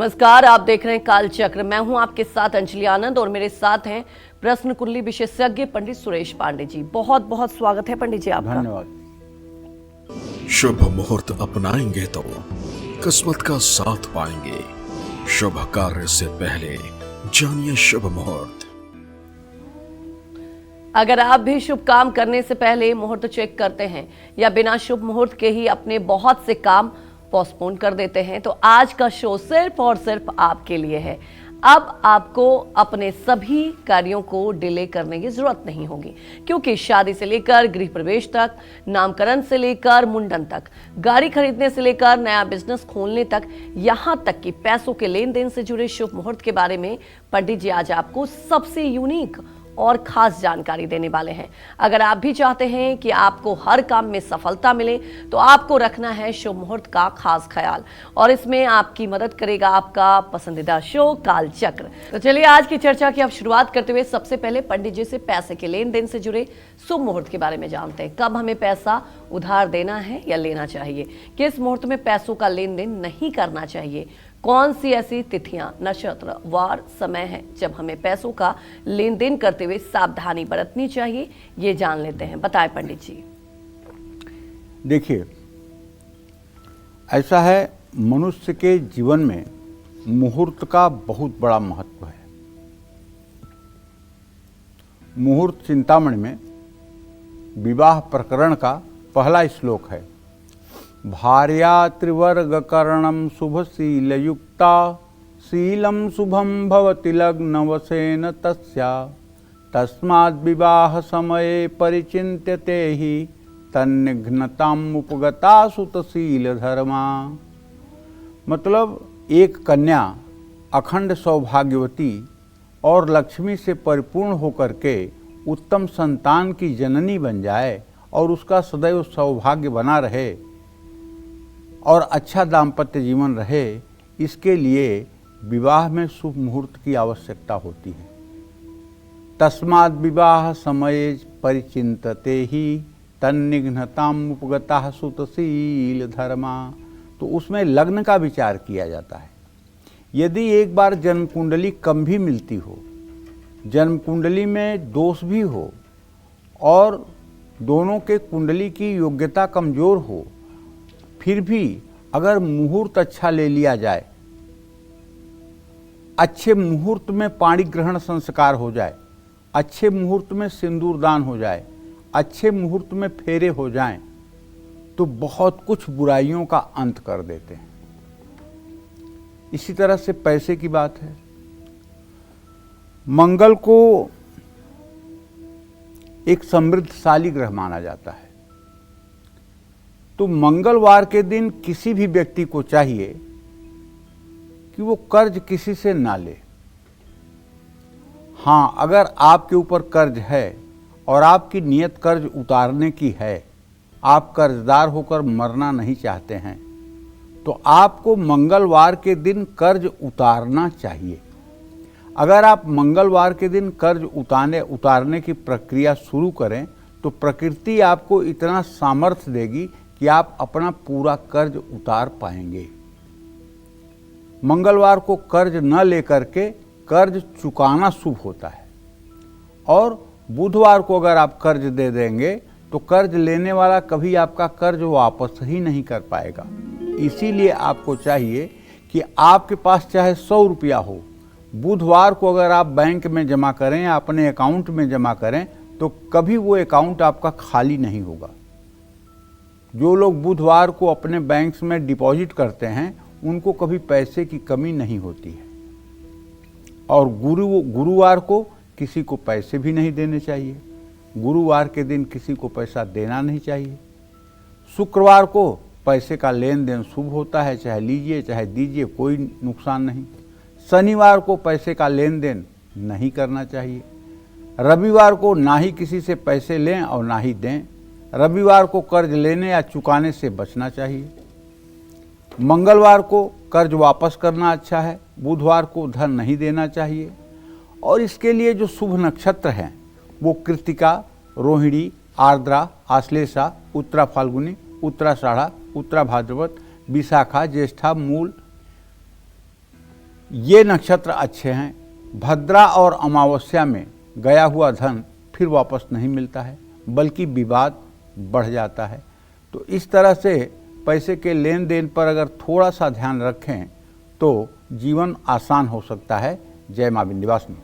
नमस्कार, आप देख रहे हैं काल चक्र। मैं हूं आपके साथ अंजलि आनंद और मेरे साथ हैं प्रश्न कुंडली विशेषज्ञ पंडित सुरेश पांडे जी। बहुत बहुत स्वागत है पंडित जी आपका। धन्यवाद। शुभ मुहूर्त अपनाएंगे तो किस्मत का साथ पाएंगे। शुभ कार्य से पहले जानिए शुभ मुहूर्त। अगर आप भी शुभ काम करने से पहले मुहूर्त चेक करते हैं या बिना शुभ मुहूर्त के ही अपने बहुत से काम पोस्टपोन कर देते हैं तो आज का शो सिर्फ और सिर्फ आपके लिए है। अब आपको अपने सभी कार्यों को डिले करने की जरूरत नहीं होगी, क्योंकि शादी से लेकर गृह प्रवेश तक, नामकरण से लेकर मुंडन तक, गाड़ी खरीदने से लेकर नया बिजनेस खोलने तक, यहां तक कि पैसों के लेन देन से जुड़े शुभ मुहूर्त के बारे में पंडित जी आज आपको सबसे यूनिक और खास जानकारी देने वाले हैं। अगर आप भी चाहते हैं कि आपको हर काम में सफलता मिले तो आपको रखना है शुभ मुहूर्त का खास ख्याल, और इसमें आपकी मदद करेगा आपका पसंदीदा शो काल चक्र। तो चलिए आज की चर्चा की अब शुरुआत करते हुए सबसे पहले पंडित जी से पैसे के लेन देन से जुड़े शुभ मुहूर्त के बारे में जानते हैं। कब हमें पैसा उधार देना है या लेना चाहिए, किस मुहूर्त में पैसों का लेन देन नहीं करना चाहिए, कौन सी ऐसी तिथियां, नक्षत्र, वार, समय है जब हमें पैसों का लेन देन करते हुए सावधानी बरतनी चाहिए, ये जान लेते हैं। बताएं पंडित जी। देखिए, ऐसा है, मनुष्य के जीवन में मुहूर्त का बहुत बड़ा महत्व है। मुहूर्त चिंतामणि में विवाह प्रकरण का पहला श्लोक है। भार्या त्रिवर्गकरणं शुभशीलयुक्ता शीलं शुभं भवति लग्नवशेन तस्या तस्माद् विवाह समये परिचिन्त्यते हि तन्निघ्नताम् उपगता सुतशील धर्मा। मतलब एक कन्या अखंड सौभाग्यवती और लक्ष्मी से परिपूर्ण होकर के उत्तम संतान की जननी बन जाए और उसका सदैव सौभाग्य बना रहे और अच्छा दाम्पत्य जीवन रहे, इसके लिए विवाह में शुभ मुहूर्त की आवश्यकता होती है। तस्माद् विवाह समये परिचिन्तते हि तन्निघ्नताम् उपगता सुतशील धर्मा। तो उसमें लग्न का विचार किया जाता है। यदि एक बार जन्म कुंडली कम भी मिलती हो, जन्म कुंडली में दोष भी हो और दोनों के कुंडली की योग्यता कमजोर हो, फिर भी अगर मुहूर्त अच्छा ले लिया जाए, अच्छे मुहूर्त में पाणी ग्रहण संस्कार हो जाए, अच्छे मुहूर्त में सिंदूर दान हो जाए, अच्छे मुहूर्त में फेरे हो जाएं, तो बहुत कुछ बुराइयों का अंत कर देते हैं। इसी तरह से पैसे की बात है। मंगल को एक समृद्धशाली ग्रह माना जाता है, तो मंगलवार के दिन किसी भी व्यक्ति को चाहिए कि वो कर्ज किसी से ना ले। हाँ, अगर आपके ऊपर कर्ज है और आपकी नियत कर्ज उतारने की है, आप कर्जदार होकर मरना नहीं चाहते हैं, तो आपको मंगलवार के दिन कर्ज उतारना चाहिए। अगर आप मंगलवार के दिन कर्ज उतारने की प्रक्रिया शुरू करें तो प्रकृति आपको इतना सामर्थ्य देगी कि आप अपना पूरा कर्ज उतार पाएंगे। मंगलवार को कर्ज न लेकर के कर्ज चुकाना शुभ होता है, और बुधवार को अगर आप कर्ज दे देंगे तो कर्ज लेने वाला कभी आपका कर्ज वापस ही नहीं कर पाएगा। इसीलिए आपको चाहिए कि आपके पास चाहे 100 रुपया हो, बुधवार को अगर आप बैंक में जमा करें या अपने अकाउंट में जमा करें तो कभी वो अकाउंट आपका खाली नहीं होगा। जो लोग बुधवार को अपने बैंक्स में डिपॉजिट करते हैं उनको कभी पैसे की कमी नहीं होती है। और गुरुवार को किसी को पैसे भी नहीं देने चाहिए। गुरुवार के दिन किसी को पैसा देना नहीं चाहिए। शुक्रवार को पैसे का लेन देन शुभ होता है, चाहे लीजिए चाहे दीजिए, कोई नुकसान नहीं। शनिवार को पैसे का लेन देन नहीं करना चाहिए। रविवार को ना ही किसी से पैसे लें और ना ही दें। रविवार को कर्ज लेने या चुकाने से बचना चाहिए। मंगलवार को कर्ज वापस करना अच्छा है। बुधवार को धन नहीं देना चाहिए। और इसके लिए जो शुभ नक्षत्र हैं वो कृतिका, रोहिणी, आर्द्रा, आश्लेषा, उत्तरा फाल्गुनी, उत्तराषाढ़ा, उत्तरा भाद्रपद, विशाखा, ज्येष्ठा, मूल, ये नक्षत्र अच्छे हैं। भद्रा और अमावस्या में गया हुआ धन फिर वापस नहीं मिलता है, बल्कि विवाद बढ़ जाता है। तो इस तरह से पैसे के लेन देन पर अगर थोड़ा सा ध्यान रखें तो जीवन आसान हो सकता है। जय मां विंध्यवासिनी।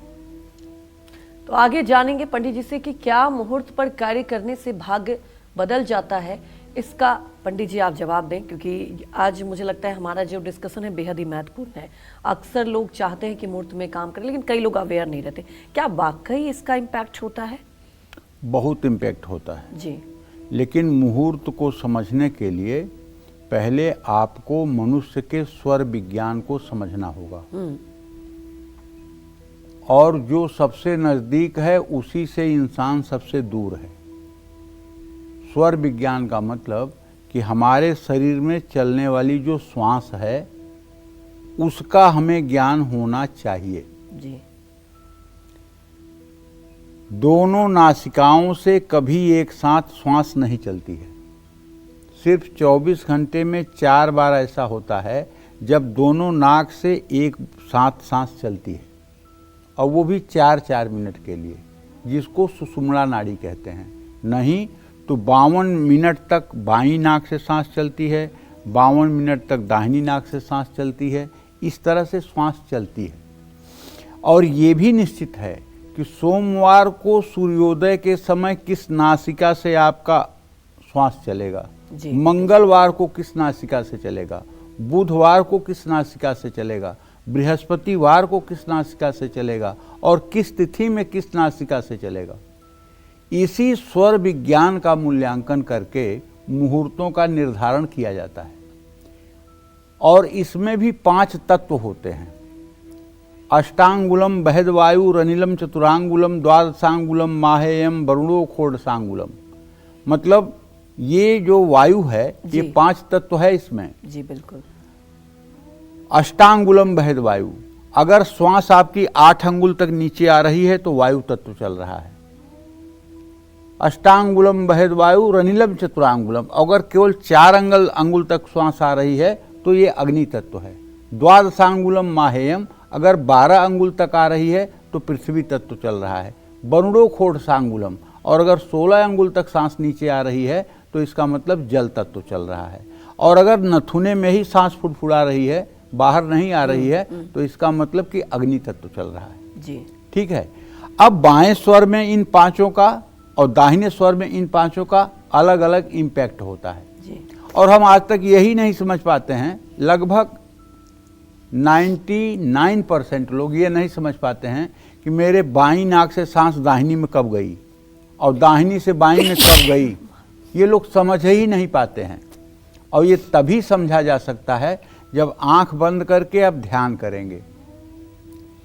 तो आगे जानेंगे पंडित जी से कि क्या मुहूर्त पर कार्य करने से भाग्य बदल जाता है। इसका पंडित जी आप जवाब दें, क्योंकि आज मुझे लगता है हमारा जो डिस्कशन है बेहद ही महत्वपूर्ण है। अक्सर लोग चाहते हैं कि मुहूर्त में काम करें, लेकिन कई लोग अवेयर नहीं रहते। क्या वाकई इसका इम्पैक्ट होता है? बहुत इम्पैक्ट होता है जी। लेकिन मुहूर्त को समझने के लिए पहले आपको मनुष्य के स्वर विज्ञान को समझना होगा, और जो सबसे नजदीक है उसी से इंसान सबसे दूर है। स्वर विज्ञान का मतलब कि हमारे शरीर में चलने वाली जो श्वास है उसका हमें ज्ञान होना चाहिए। जी। दोनों नासिकाओं से कभी एक साथ श्वास नहीं चलती है। सिर्फ 24 घंटे में 4 बार ऐसा होता है जब दोनों नाक से एक साथ सांस चलती है, और वो भी 4-4 मिनट के लिए, जिसको सुषुम्ना नाड़ी कहते हैं। नहीं तो 52 मिनट तक बाईं नाक से सांस चलती है, 52 मिनट तक दाहिनी नाक से सांस चलती है। इस तरह से श्वास चलती है। और ये भी निश्चित है कि सोमवार को सूर्योदय के समय किस नासिका से आपका श्वास चलेगा, मंगलवार को किस नासिका से चलेगा, बुधवार को किस नासिका से चलेगा, बृहस्पतिवार को किस नासिका से चलेगा, और किस तिथि में किस नासिका से चलेगा। इसी स्वर विज्ञान का मूल्यांकन करके मुहूर्तों का निर्धारण किया जाता है। और इसमें भी 5 तत्व होते हैं। अष्टांगुलम बहदवायु रनिलम चतुरांगुलम द्वादशांगुलम माहेयम वरुणो खोडसांगुलम। मतलब ये जो वायु है ये 5 तत्व है इसमें। जी बिल्कुल। अष्टांगुलम बहदवायु, अगर श्वास आपकी 8 अंगुल तक नीचे आ रही है तो वायु तत्व चल रहा है। अष्टांगुलम बहदवायु रनिलम चतुरांगुलम, अगर केवल 4 अंगुल तक श्वास आ रही है तो ये अग्नि तत्व है। द्वादशांगुलम माहेयम, अगर 12 अंगुल तक आ रही है तो पृथ्वी तत्व चल रहा है। वरुणो खोडसांगुलम, और अगर 16 अंगुल तक सांस नीचे आ रही है तो इसका मतलब जल तत्व चल रहा है। और अगर नथुने में ही सांस फुड़फुड़ा रही है, बाहर नहीं आ रही है, तो इसका मतलब कि अग्नि तत्व चल रहा है। जी ठीक है। अब बाएं स्वर में इन 5 का और दाहिने स्वर में इन 5 का अलग अलग इम्पैक्ट होता है। जी। और हम आज तक यही नहीं समझ पाते हैं, लगभग 99% लोग ये नहीं समझ पाते हैं कि मेरे बाईं नाक से सांस दाहिनी में कब गई और दाहिनी से बाईं में कब गई। ये लोग समझ ही नहीं पाते हैं। और ये तभी समझा जा सकता है जब आंख बंद करके आप ध्यान करेंगे।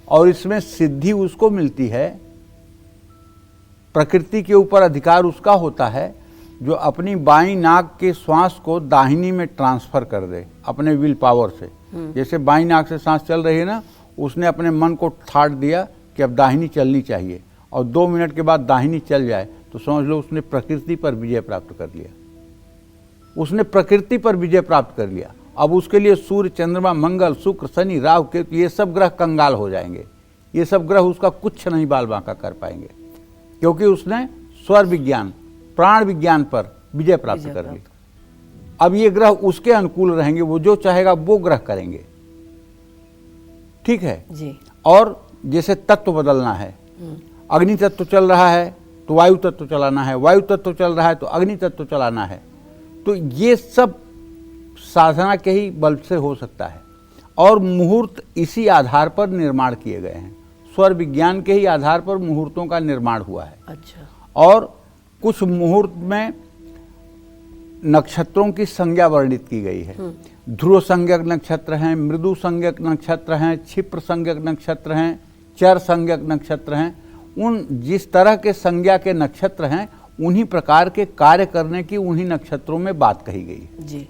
और इसमें सिद्धि उसको मिलती है, प्रकृति के ऊपर अधिकार उसका होता है जो अपनी बाईं नाक के श्वास को दाहिनी में ट्रांसफर कर दे अपने विल पावर से। जैसे बाईं नाक से सांस चल रही है ना, उसने अपने मन को ठाट दिया कि अब दाहिनी चलनी चाहिए, और 2 मिनट के बाद दाहिनी चल जाए तो समझ लो उसने प्रकृति पर विजय प्राप्त कर लिया। उसने प्रकृति पर विजय प्राप्त कर लिया। अब उसके लिए सूर्य, चंद्रमा, मंगल, शुक्र, शनि, राहु, केतु, ये सब ग्रह कंगाल हो जाएंगे। ये सब ग्रह उसका कुछ नहीं बाल बांका कर पाएंगे, क्योंकि उसने स्वर विज्ञान, प्राण विज्ञान पर विजय प्राप्त कर ली। अब ये ग्रह उसके अनुकूल रहेंगे, वो जो चाहेगा वो ग्रह करेंगे। ठीक है जी। और जैसे तत्व बदलना है, अग्नि तत्व चल रहा है तो वायु तत्व चलाना है, वायु तत्व चल रहा है तो अग्नि तत्व चलाना है। तो ये सब साधना के ही बल से हो सकता है। और मुहूर्त इसी आधार पर निर्माण किए गए हैं। स्वर विज्ञान के ही आधार पर मुहूर्तों का निर्माण हुआ है। अच्छा। और कुछ मुहूर्त में नक्षत्रों की संज्ञा वर्णित की गई है। ध्रुव संज्ञक नक्षत्र हैं, मृदु संज्ञक नक्षत्र हैं, क्षिप्र संज्ञक नक्षत्र हैं, चर संज्ञक नक्षत्र हैं। उन जिस तरह के संज्ञा के नक्षत्र हैं उन्हीं प्रकार के कार्य करने की उन्हीं नक्षत्रों में बात कही गई है। जी।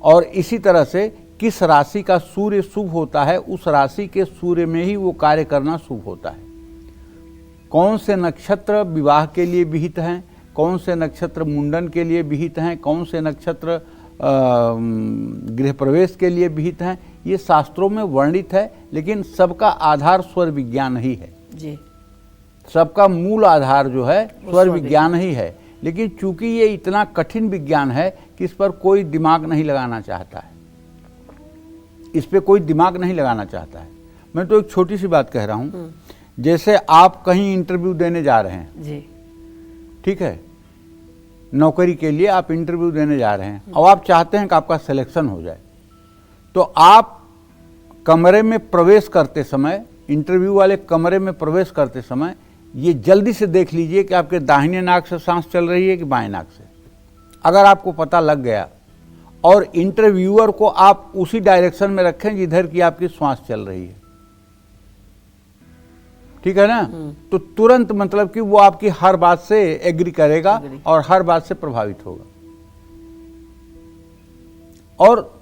और इसी तरह से किस राशि का सूर्य शुभ होता है, उस राशि के सूर्य में ही वो कार्य करना शुभ होता है। कौन से नक्षत्र विवाह के लिए विहित हैं, कौन से नक्षत्र मुंडन के लिए विहित हैं, कौन से नक्षत्र गृह प्रवेश के लिए विहित हैं, ये शास्त्रों में वर्णित है, लेकिन सबका आधार स्वर विज्ञान ही है जी। सबका मूल आधार जो है स्वर विज्ञान ही है। लेकिन चूंकि ये इतना कठिन विज्ञान है कि इस पर कोई दिमाग नहीं लगाना चाहता है, इस पे कोई दिमाग नहीं लगाना चाहता है। मैं तो एक छोटी सी बात कह रहा हूँ, जैसे आप कहीं इंटरव्यू देने जा रहे हैं जी, ठीक है, नौकरी के लिए आप इंटरव्यू देने जा रहे हैं और आप चाहते हैं कि आपका सिलेक्शन हो जाए, तो आप कमरे में प्रवेश करते समय, इंटरव्यू वाले कमरे में प्रवेश करते समय ये जल्दी से देख लीजिए कि आपके दाहिने नाक से सांस चल रही है कि बाएं नाक से। अगर आपको पता लग गया और इंटरव्यूअर को आप उसी डायरेक्शन में रखें जिधर की आपकी श्वास चल रही है, ठीक है ना, तो तुरंत मतलब कि वो आपकी हर बात से एग्री करेगा और हर बात से प्रभावित होगा। और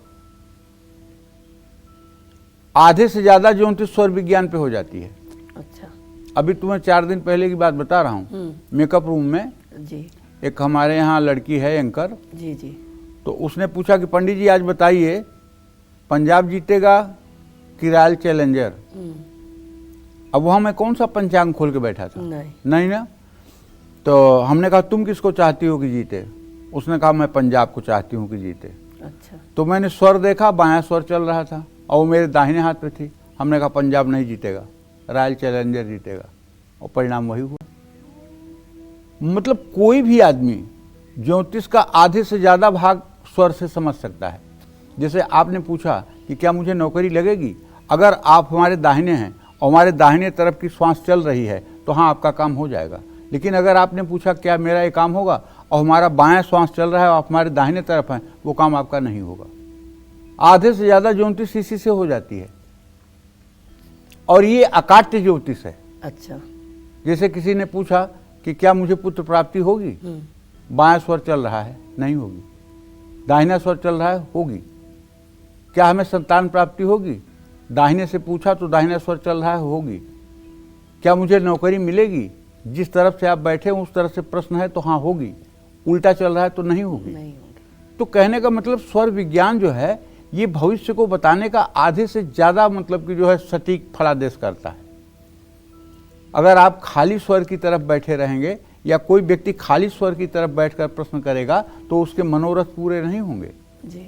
आधे से ज्यादा ज्योतिष स्वर विज्ञान पे हो जाती है। अच्छा। अभी तुम्हें 4 दिन पहले की बात बता रहा हूँ, मेकअप रूम में जी, एक हमारे यहाँ लड़की है एंकर, जी जी, तो उसने पूछा कि पंडित जी आज बताइए पंजाब जीतेगा कि रॉयल चैलेंजर। अब वहाँ मैं कौन सा पंचांग खोल के बैठा था, नहीं ना। तो हमने कहा तुम किसको चाहती हो कि जीते? उसने कहा मैं पंजाब को चाहती हूँ कि जीते। अच्छा। तो मैंने स्वर देखा, बायां स्वर चल रहा था और वो मेरे दाहिने हाथ पे थी। हमने कहा पंजाब नहीं जीतेगा, रॉयल चैलेंजर जीतेगा, और परिणाम वही हुआ। मतलब कोई भी आदमी ज्योतिष का आधे से ज्यादा भाग स्वर से समझ सकता है। जैसे आपने पूछा कि क्या मुझे नौकरी लगेगी, अगर आप हमारे दाहिने हैं और हमारे दाहिने तरफ की श्वास चल रही है तो हाँ आपका काम हो जाएगा। लेकिन अगर आपने पूछा क्या मेरा ये काम होगा और हमारा बायां श्वास चल रहा है और आप हमारे दाहिने तरफ हैं, वो काम आपका नहीं होगा। आधे से ज्यादा ज्योतिष इसी से हो जाती है और ये अकाट्य ज्योतिष है। अच्छा। जैसे किसी ने पूछा कि क्या मुझे पुत्र प्राप्ति होगी, बायां स्वर चल रहा है, नहीं होगी। दाहिना स्वर चल रहा है, होगी। क्या हमें संतान प्राप्ति होगी, दाहिने से पूछा तो दाहिना स्वर चल रहा है, होगी। क्या मुझे नौकरी मिलेगी, जिस तरफ से आप बैठे उस तरफ से प्रश्न है तो हाँ होगी। उल्टा चल रहा है तो नहीं होगी। तो कहने का मतलब स्वर विज्ञान जो है ये भविष्य को बताने का आधे से ज्यादा मतलब कि जो है सटीक फलादेश करता है। अगर आप खाली स्वर की तरफ बैठे रहेंगे या कोई व्यक्ति खाली स्वर की तरफ बैठकर प्रश्न करेगा तो उसके मनोरथ पूरे नहीं होंगे जी।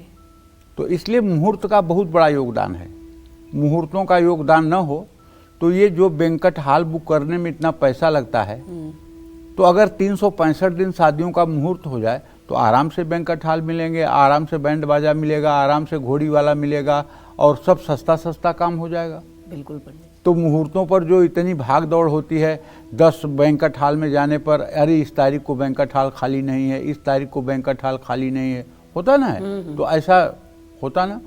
तो इसलिए मुहूर्त का बहुत बड़ा योगदान है। मुहूर्तों का योगदान न हो तो ये जो बैंक्वेट हॉल बुक करने में इतना पैसा लगता है, तो अगर 365 दिन शादियों का मुहूर्त हो जाए तो आराम से बैंक्वेट हॉल मिलेंगे, आराम से बैंड बाजा मिलेगा, आराम से घोड़ी वाला मिलेगा और सब सस्ता सस्ता काम हो जाएगा। बिल्कुल पंडित। तो मुहूर्तों पर जो इतनी भाग दौड़ होती है, 10 बैंक्वेट हॉल में जाने पर अरे इस तारीख को बैंक्वेट हॉल खाली नहीं है, इस तारीख को बैंक्वेट हॉल खाली नहीं है, होता ना है। तो ऐसा होता ना,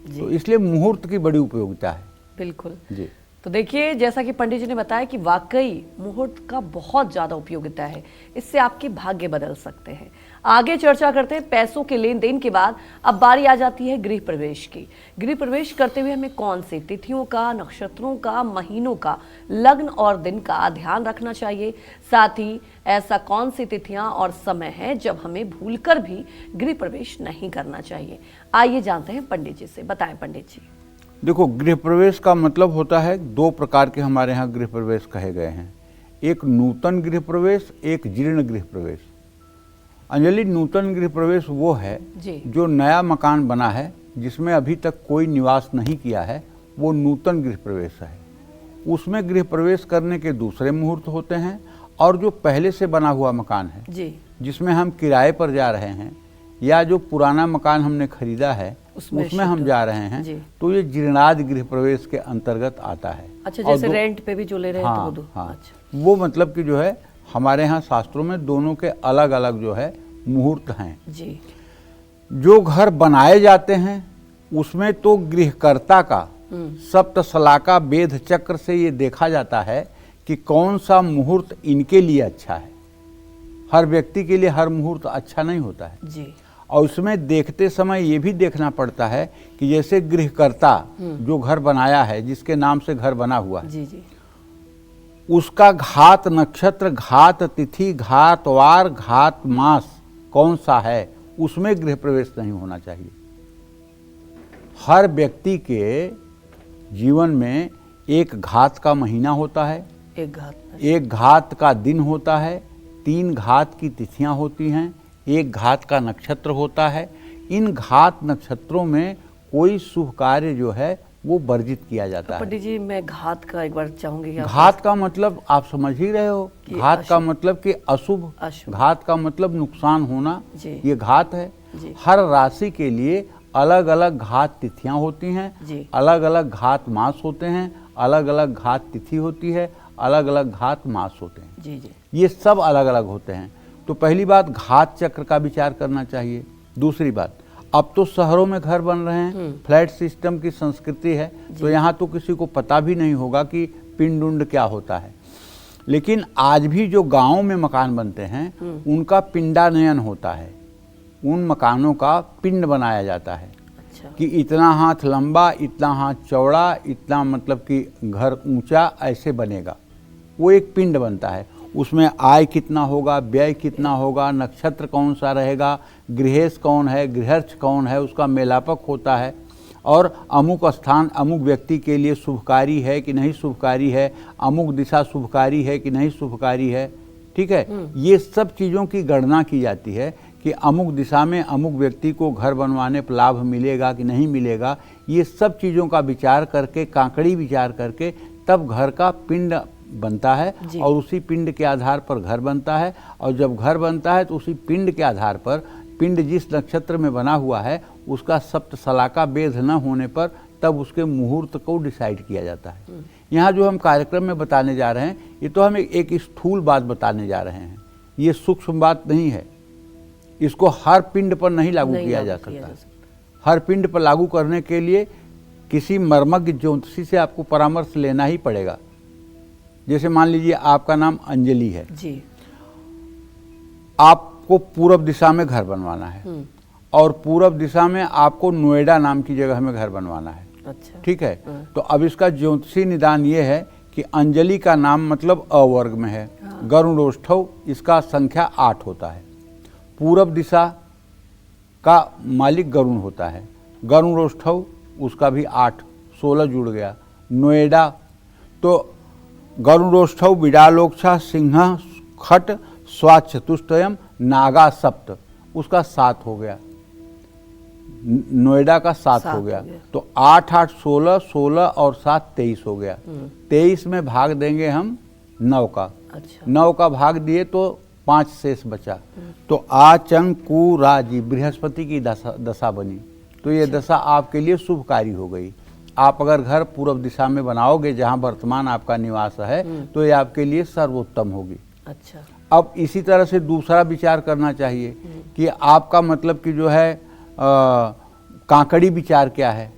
तो इसलिए मुहूर्त की बड़ी उपयोगिता है। बिल्कुल जी। तो देखिए जैसा कि पंडित जी ने बताया कि वाकई मुहूर्त का बहुत ज्यादा उपयोगिता है, इससे आपके भाग्य बदल सकते हैं। आगे चर्चा करते हैं पैसों के लेन देन के बाद अब बारी आ जाती है गृह प्रवेश की। गृह प्रवेश करते हुए हमें कौन सी तिथियों का, नक्षत्रों का, महीनों का, लग्न और दिन का ध्यान रखना चाहिए, साथ ही ऐसा कौन सी तिथियां और समय है जब हमें भूलकर भी गृह प्रवेश नहीं करना चाहिए। आइए जानते हैं पंडित जी से। बताएं पंडित जी। देखो, गृह प्रवेश का मतलब होता है 2 प्रकार के हमारे यहाँ गृह प्रवेश कहे गए हैं, एक नूतन गृह प्रवेश, एक जीर्ण गृह प्रवेश। अंजलि, नूतन गृह प्रवेश वो है जो नया मकान बना है जिसमें अभी तक कोई निवास नहीं किया है, वो नूतन गृह प्रवेश है। उसमें गृह प्रवेश करने के दूसरे मुहूर्त होते हैं। और जो पहले से बना हुआ मकान है जी, जिसमें हम किराए पर जा रहे हैं या जो पुराना मकान हमने खरीदा है उसमें हम जा रहे हैं, तो ये जीर्णादि गृह प्रवेश के अंतर्गत आता है। अच्छा, जैसे रेंट पे भी जो ले रहे हैं हाँ, तो हाँ, अच्छा। वो मतलब कि जो है हमारे यहाँ शास्त्रों में दोनों के अलग अलग जो है मुहूर्त हैं जी। जो घर बनाए जाते हैं उसमें तो गृहकर्ता का सप्तशलाका वेद चक्र से ये देखा जाता है कि कौन सा मुहूर्त इनके लिए अच्छा है। हर व्यक्ति के लिए हर मुहूर्त अच्छा नहीं होता है जी। और उसमें देखते समय ये भी देखना पड़ता है कि जैसे गृहकर्ता जो घर बनाया है, जिसके नाम से घर बना हुआ है, जी जी, उसका घात नक्षत्र, घात तिथि, घात वार, घात मास कौन सा है, उसमें गृह प्रवेश नहीं होना चाहिए। हर व्यक्ति के जीवन में एक घात का महीना होता है, एक घात का दिन होता है, 3 घात की तिथियां होती हैं, एक घात का नक्षत्र होता है। इन घात नक्षत्रों में कोई शुभ कार्य जो है वो वर्जित किया जाता है। पंडित जी, मैं घात का एक बार चाहूंगी। घात का मतलब आप समझ ही रहे हो, घात का मतलब कि अशुभ, घात का मतलब नुकसान होना, ये घात है। हर राशि के लिए अलग अलग घात तिथियां होती हैं, अलग अलग घात मास होते हैं, अलग अलग घात तिथि होती है, अलग अलग घात मास होते हैं। जी जी, ये सब अलग अलग होते हैं। तो पहली बात, घात चक्र का विचार करना चाहिए। दूसरी बात, अब तो शहरों में घर बन रहे हैं, फ्लैट सिस्टम की संस्कृति है, तो यहाँ तो किसी को पता भी नहीं होगा कि पिंड उंड क्या होता है। लेकिन आज भी जो गाँव में मकान बनते हैं उनका पिंडानयन होता है, उन मकानों का पिंड बनाया जाता है। अच्छा। कि इतना हाथ लंबा, इतना हाथ चौड़ा, इतना मतलब कि घर ऊंचा ऐसे बनेगा, वो एक पिंड बनता है। उसमें आय कितना होगा, व्यय कितना होगा, नक्षत्र कौन सा रहेगा, गृहेश कौन है, गृहस्थ कौन है, उसका मेलापक होता है। और अमुक स्थान अमुक व्यक्ति के लिए शुभकारी है कि नहीं शुभकारी है, अमुक दिशा शुभकारी है कि नहीं शुभकारी है। ठीक है, ये सब चीज़ों की गणना की जाती है कि अमुक दिशा में अमुक व्यक्ति को घर बनवाने पर लाभ मिलेगा कि नहीं मिलेगा। ये सब चीज़ों का विचार करके, काकड़ी विचार करके तब घर का पिंड बनता है और उसी पिंड के आधार पर घर बनता है। और जब घर बनता है तो उसी पिंड के आधार पर, पिंड जिस नक्षत्र में बना हुआ है उसका सप्तशलाका भेद न होने पर तब उसके मुहूर्त को डिसाइड किया जाता है। यहाँ जो हम कार्यक्रम में बताने जा रहे हैं ये तो हम एक स्थूल बात बताने जा रहे हैं, ये सूक्ष्म बात नहीं है। इसको हर पिंड पर नहीं लागू किया जा सकता। हर पिंड पर लागू करने के लिए किसी मर्मज्ञ ज्योतिषी से आपको परामर्श लेना ही पड़ेगा। जैसे मान लीजिए आपका नाम अंजलि है जी, आपको पूरब दिशा में घर बनवाना है और पूरब दिशा में आपको नोएडा नाम की जगह में घर बनवाना है। अच्छा। ठीक है, तो अब इसका ज्योतिषी निदान ये है कि अंजलि का नाम मतलब अवर्ग में है, गरुड़ोष्ठव इसका संख्या 8 होता है, पूरब दिशा का मालिक गरुण होता है, गरुड़ोष्ठव उसका भी 8, 16 जुड़ गया। नोएडा तो गरुड़ोष्ठव बिडालोक्षा सिंह खट स्वाचतुष्टयम नागा सप्त, उसका 7 हो गया, नोएडा का 7 हो गया। तो 8 8 16, 16 और 7 23 हो गया। 23 में भाग देंगे हम 9 का। अच्छा। 9 का भाग दिए तो 5 शेष बचा। तो आचंकुराजी बृहस्पति की दशा बनी, तो ये दशा आपके लिए शुभकारी हो गई। आप अगर घर पूर्व दिशा में बनाओगे जहाँ वर्तमान आपका निवास है तो ये आपके लिए सर्वोत्तम होगी। अच्छा। अब इसी तरह से दूसरा विचार करना चाहिए कि आपका मतलब कि जो है काकड़ी विचार क्या है।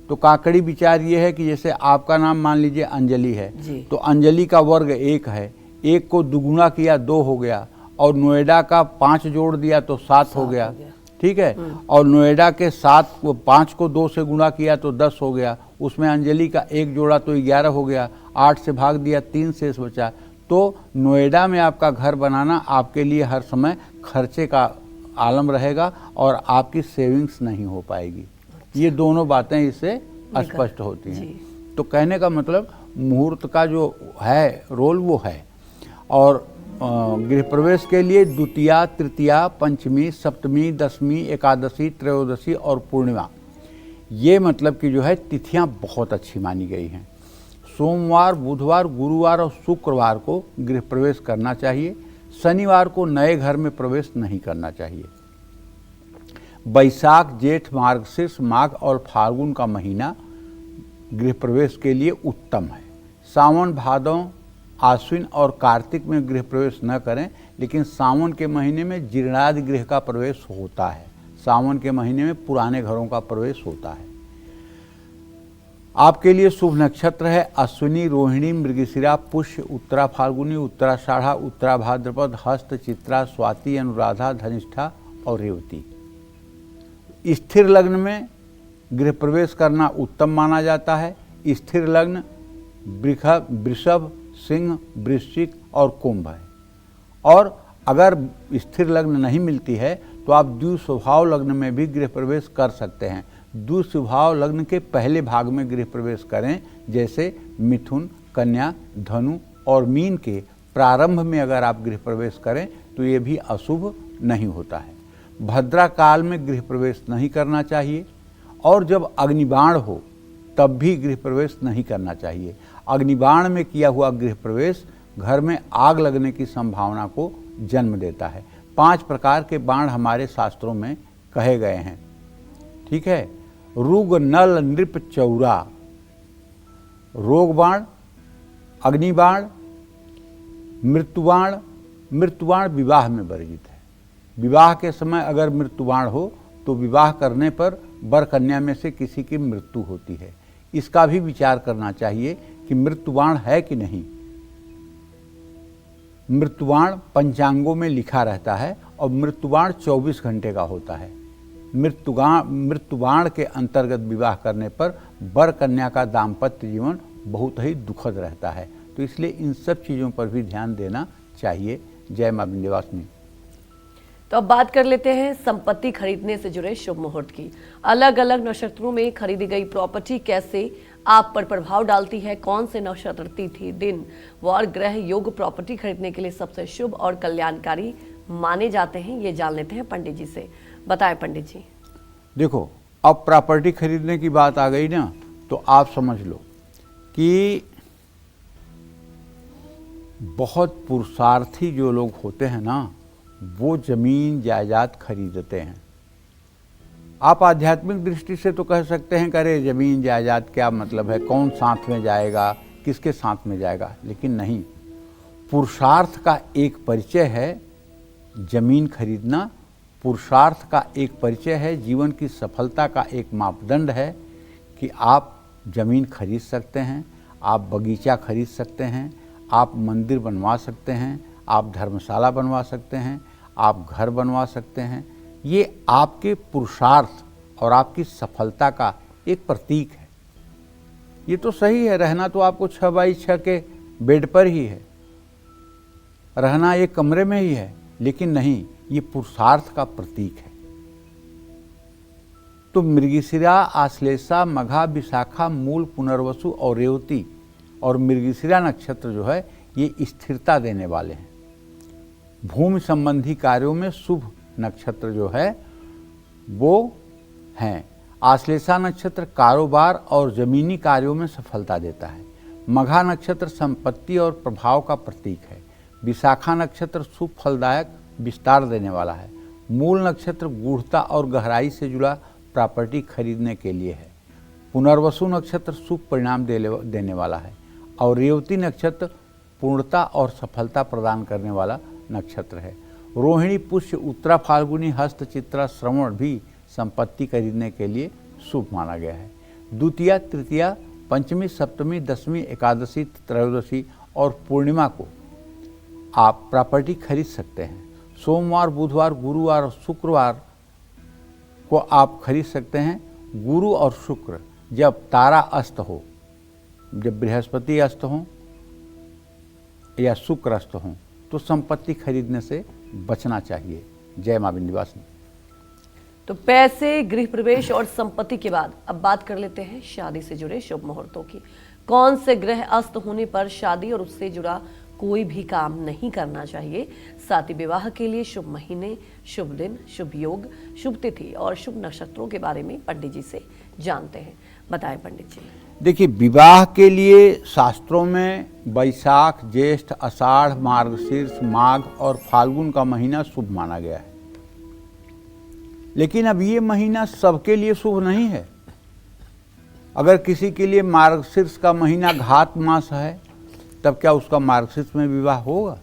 तो काकड़ी विचार ये है कि जैसे आपका नाम मान लीजिए अंजलि है, तो अंजलि का वर्ग 1 है, 1 को दुगुना किया 2 हो गया, और नोएडा का 5 जोड़ दिया तो 7 हो गया। ठीक है, और नोएडा के 7 को 5 को 2 से गुणा किया तो 10 हो गया, उसमें अंजलि का 1 जोड़ा तो 11 हो गया, 8 से भाग दिया 3 शेष बचा। तो नोएडा में आपका घर बनाना आपके लिए हर समय खर्चे का आलम रहेगा और आपकी सेविंग्स नहीं हो पाएगी। ये दोनों बातें इससे स्पष्ट होती हैं। तो कहने का मतलब मुहूर्त का जो है रोल वो है। और गृह प्रवेश के लिए द्वितीया, तृतीया, पंचमी, सप्तमी, दशमी, एकादशी, त्रयोदशी और पूर्णिमा, ये मतलब कि जो है तिथियां बहुत अच्छी मानी गई हैं। सोमवार, बुधवार, गुरुवार और शुक्रवार को गृह प्रवेश करना चाहिए। शनिवार को नए घर में प्रवेश नहीं करना चाहिए। बैसाख, जेठ, मार्गशीर्ष, माघ और फाल्गुन का महीना गृह प्रवेश के लिए उत्तम है। सावन, भादव, आश्विन और कार्तिक में गृह प्रवेश न करें, लेकिन सावन के महीने में जीर्णादि गृह का प्रवेश होता है। सावन के महीने में पुराने घरों का प्रवेश होता है। आपके लिए शुभ नक्षत्र है अश्विनी, रोहिणी, मृगशिरा, पुष्य, उत्तरा फाल्गुनी, उत्तराषाढ़ा, उत्तरा भाद्रपद, हस्त, चित्रा, स्वाति, अनुराधा, धनिष्ठा और रेवती। स्थिर लग्न में गृह प्रवेश करना उत्तम माना जाता है। स्थिर लग्न वृषभ, सिंह, वृश्चिक और कुंभ है। और अगर स्थिर लग्न नहीं मिलती है तो आप द्विस्वभाव लग्न में भी गृह प्रवेश कर सकते हैं। दुस्वभाव लग्न के पहले भाग में गृह प्रवेश करें, जैसे मिथुन, कन्या, धनु और मीन के प्रारंभ में अगर आप गृह प्रवेश करें तो ये भी अशुभ नहीं होता है। भद्रा काल में गृह प्रवेश नहीं करना चाहिए और जब अग्निबाण हो तब भी गृह प्रवेश नहीं करना चाहिए। अग्निबाण में किया हुआ गृह प्रवेश घर में आग लगने की संभावना को जन्म देता है। 5 प्रकार के बाण हमारे शास्त्रों में कहे गए हैं, ठीक है। रुग, नल, नृप, चौरा। रोग बाण, अग्निबाण, मृत्युबाण। मृत्युबाण विवाह में वर्जित है। विवाह के समय अगर मृत्युबाण हो तो विवाह करने पर वर कन्या में से किसी की मृत्यु होती है। इसका भी विचार करना चाहिए कि मृत्युबाण है कि नहीं। मृत्युबाण पंचांगों में लिखा रहता है और मृत्युबाण 24 घंटे का होता है। मृत्युबाण के अंतर्गत विवाह करने पर वर कन्या का दाम्पत्य जीवन बहुत ही दुखद रहता है। तो इसलिए इन सब चीज़ों पर भी ध्यान देना चाहिए। जय मां विंध्यवासिनी। तो अब बात कर लेते हैं संपत्ति खरीदने से जुड़े शुभ मुहूर्त की। अलग अलग नक्षत्रों में खरीदी गई प्रॉपर्टी कैसे आप पर प्रभाव डालती है, कौन से नक्षत्र, तिथि, दिन, वार, ग्रह योग प्रॉपर्टी खरीदने के लिए सबसे शुभ और कल्याणकारी माने जाते हैं, ये जान लेते हैं पंडित जी से। बताएं पंडित जी। देखो, अब प्रॉपर्टी खरीदने की बात आ गई ना, तो आप समझ लो कि बहुत पुरुषार्थी जो लोग होते हैं ना, वो जमीन जायदाद खरीदते हैं। आप आध्यात्मिक दृष्टि से तो कह सकते हैं कि अरे जमीन जायदाद क्या मतलब है, कौन साथ में जाएगा, किसके साथ में जाएगा, लेकिन नहीं। पुरुषार्थ का एक परिचय है जमीन खरीदना। पुरुषार्थ का एक परिचय है, जीवन की सफलता का एक मापदंड है कि आप जमीन खरीद सकते हैं, आप बगीचा खरीद सकते हैं, आप मंदिर बनवा सकते हैं, आप धर्मशाला बनवा सकते हैं, आप घर बनवा सकते हैं। ये आपके पुरुषार्थ और आपकी सफलता का एक प्रतीक है। ये तो सही है, रहना तो आपको 6x6 के बेड पर ही है, रहना एक कमरे में ही है, लेकिन नहीं, ये पुरुषार्थ का प्रतीक है। तो मृगशिरा, आश्लेषा, मघा, विशाखा, मूल, पुनर्वसु और रेवती और मृगशिरा नक्षत्र जो है ये स्थिरता देने वाले हैं। भूमि संबंधी कार्यों में शुभ नक्षत्र जो है वो हैं। आश्लेषा नक्षत्र कारोबार और जमीनी कार्यों में सफलता देता है। मघा नक्षत्र संपत्ति और प्रभाव का प्रतीक है। विशाखा नक्षत्र शुभ फलदायक विस्तार देने वाला है। मूल नक्षत्र गूढ़ता और गहराई से जुड़ा प्रॉपर्टी खरीदने के लिए है। पुनर्वसु नक्षत्र शुभ परिणाम देने वाला है और रेवती नक्षत्र पूर्णता और सफलता प्रदान करने वाला नक्षत्र है। रोहिणी, पुष्य, उत्तरा, फाल्गुनी, हस्त, चित्रा, श्रवण भी संपत्ति खरीदने के लिए शुभ माना गया है। द्वितीया, तृतीया, पंचमी, सप्तमी, दसवीं, एकादशी, त्रयोदशी और पूर्णिमा को आप प्रॉपर्टी खरीद सकते हैं। सोमवार, बुधवार, गुरुवार और शुक्रवार को आप खरीद सकते हैं। गुरु और शुक्र जब तारा अस्त हो, जब बृहस्पति अस्त हो या शुक्र अस्त हो, तो संपत्ति खरीदने से बचना चाहिए। जय मां विंध्यवासिनी। तो पैसे, गृह प्रवेश और संपत्ति के बाद अब बात कर लेते हैं शादी से जुड़े शुभ मुहूर्तों की। कौन से ग्रह अस्त होने पर शादी और उससे जुड़ा कोई भी काम नहीं करना चाहिए, साथ ही विवाह के लिए शुभ महीने, शुभ दिन, शुभ योग, शुभ तिथि और शुभ नक्षत्रों के बारे में पंडित जी से जानते हैं। बताएं पंडित जी। देखिए, विवाह के लिए शास्त्रों में वैशाख, ज्येष्ठ, आषाढ़, मार्गशीर्ष, माघ और फाल्गुन का महीना शुभ माना गया है। लेकिन अब ये महीना सबके लिए शुभ नहीं है। अगर किसी के लिए मार्गशीर्ष का महीना घात मास है, तब क्या उसका मार्गशीर्ष में विवाह होगा?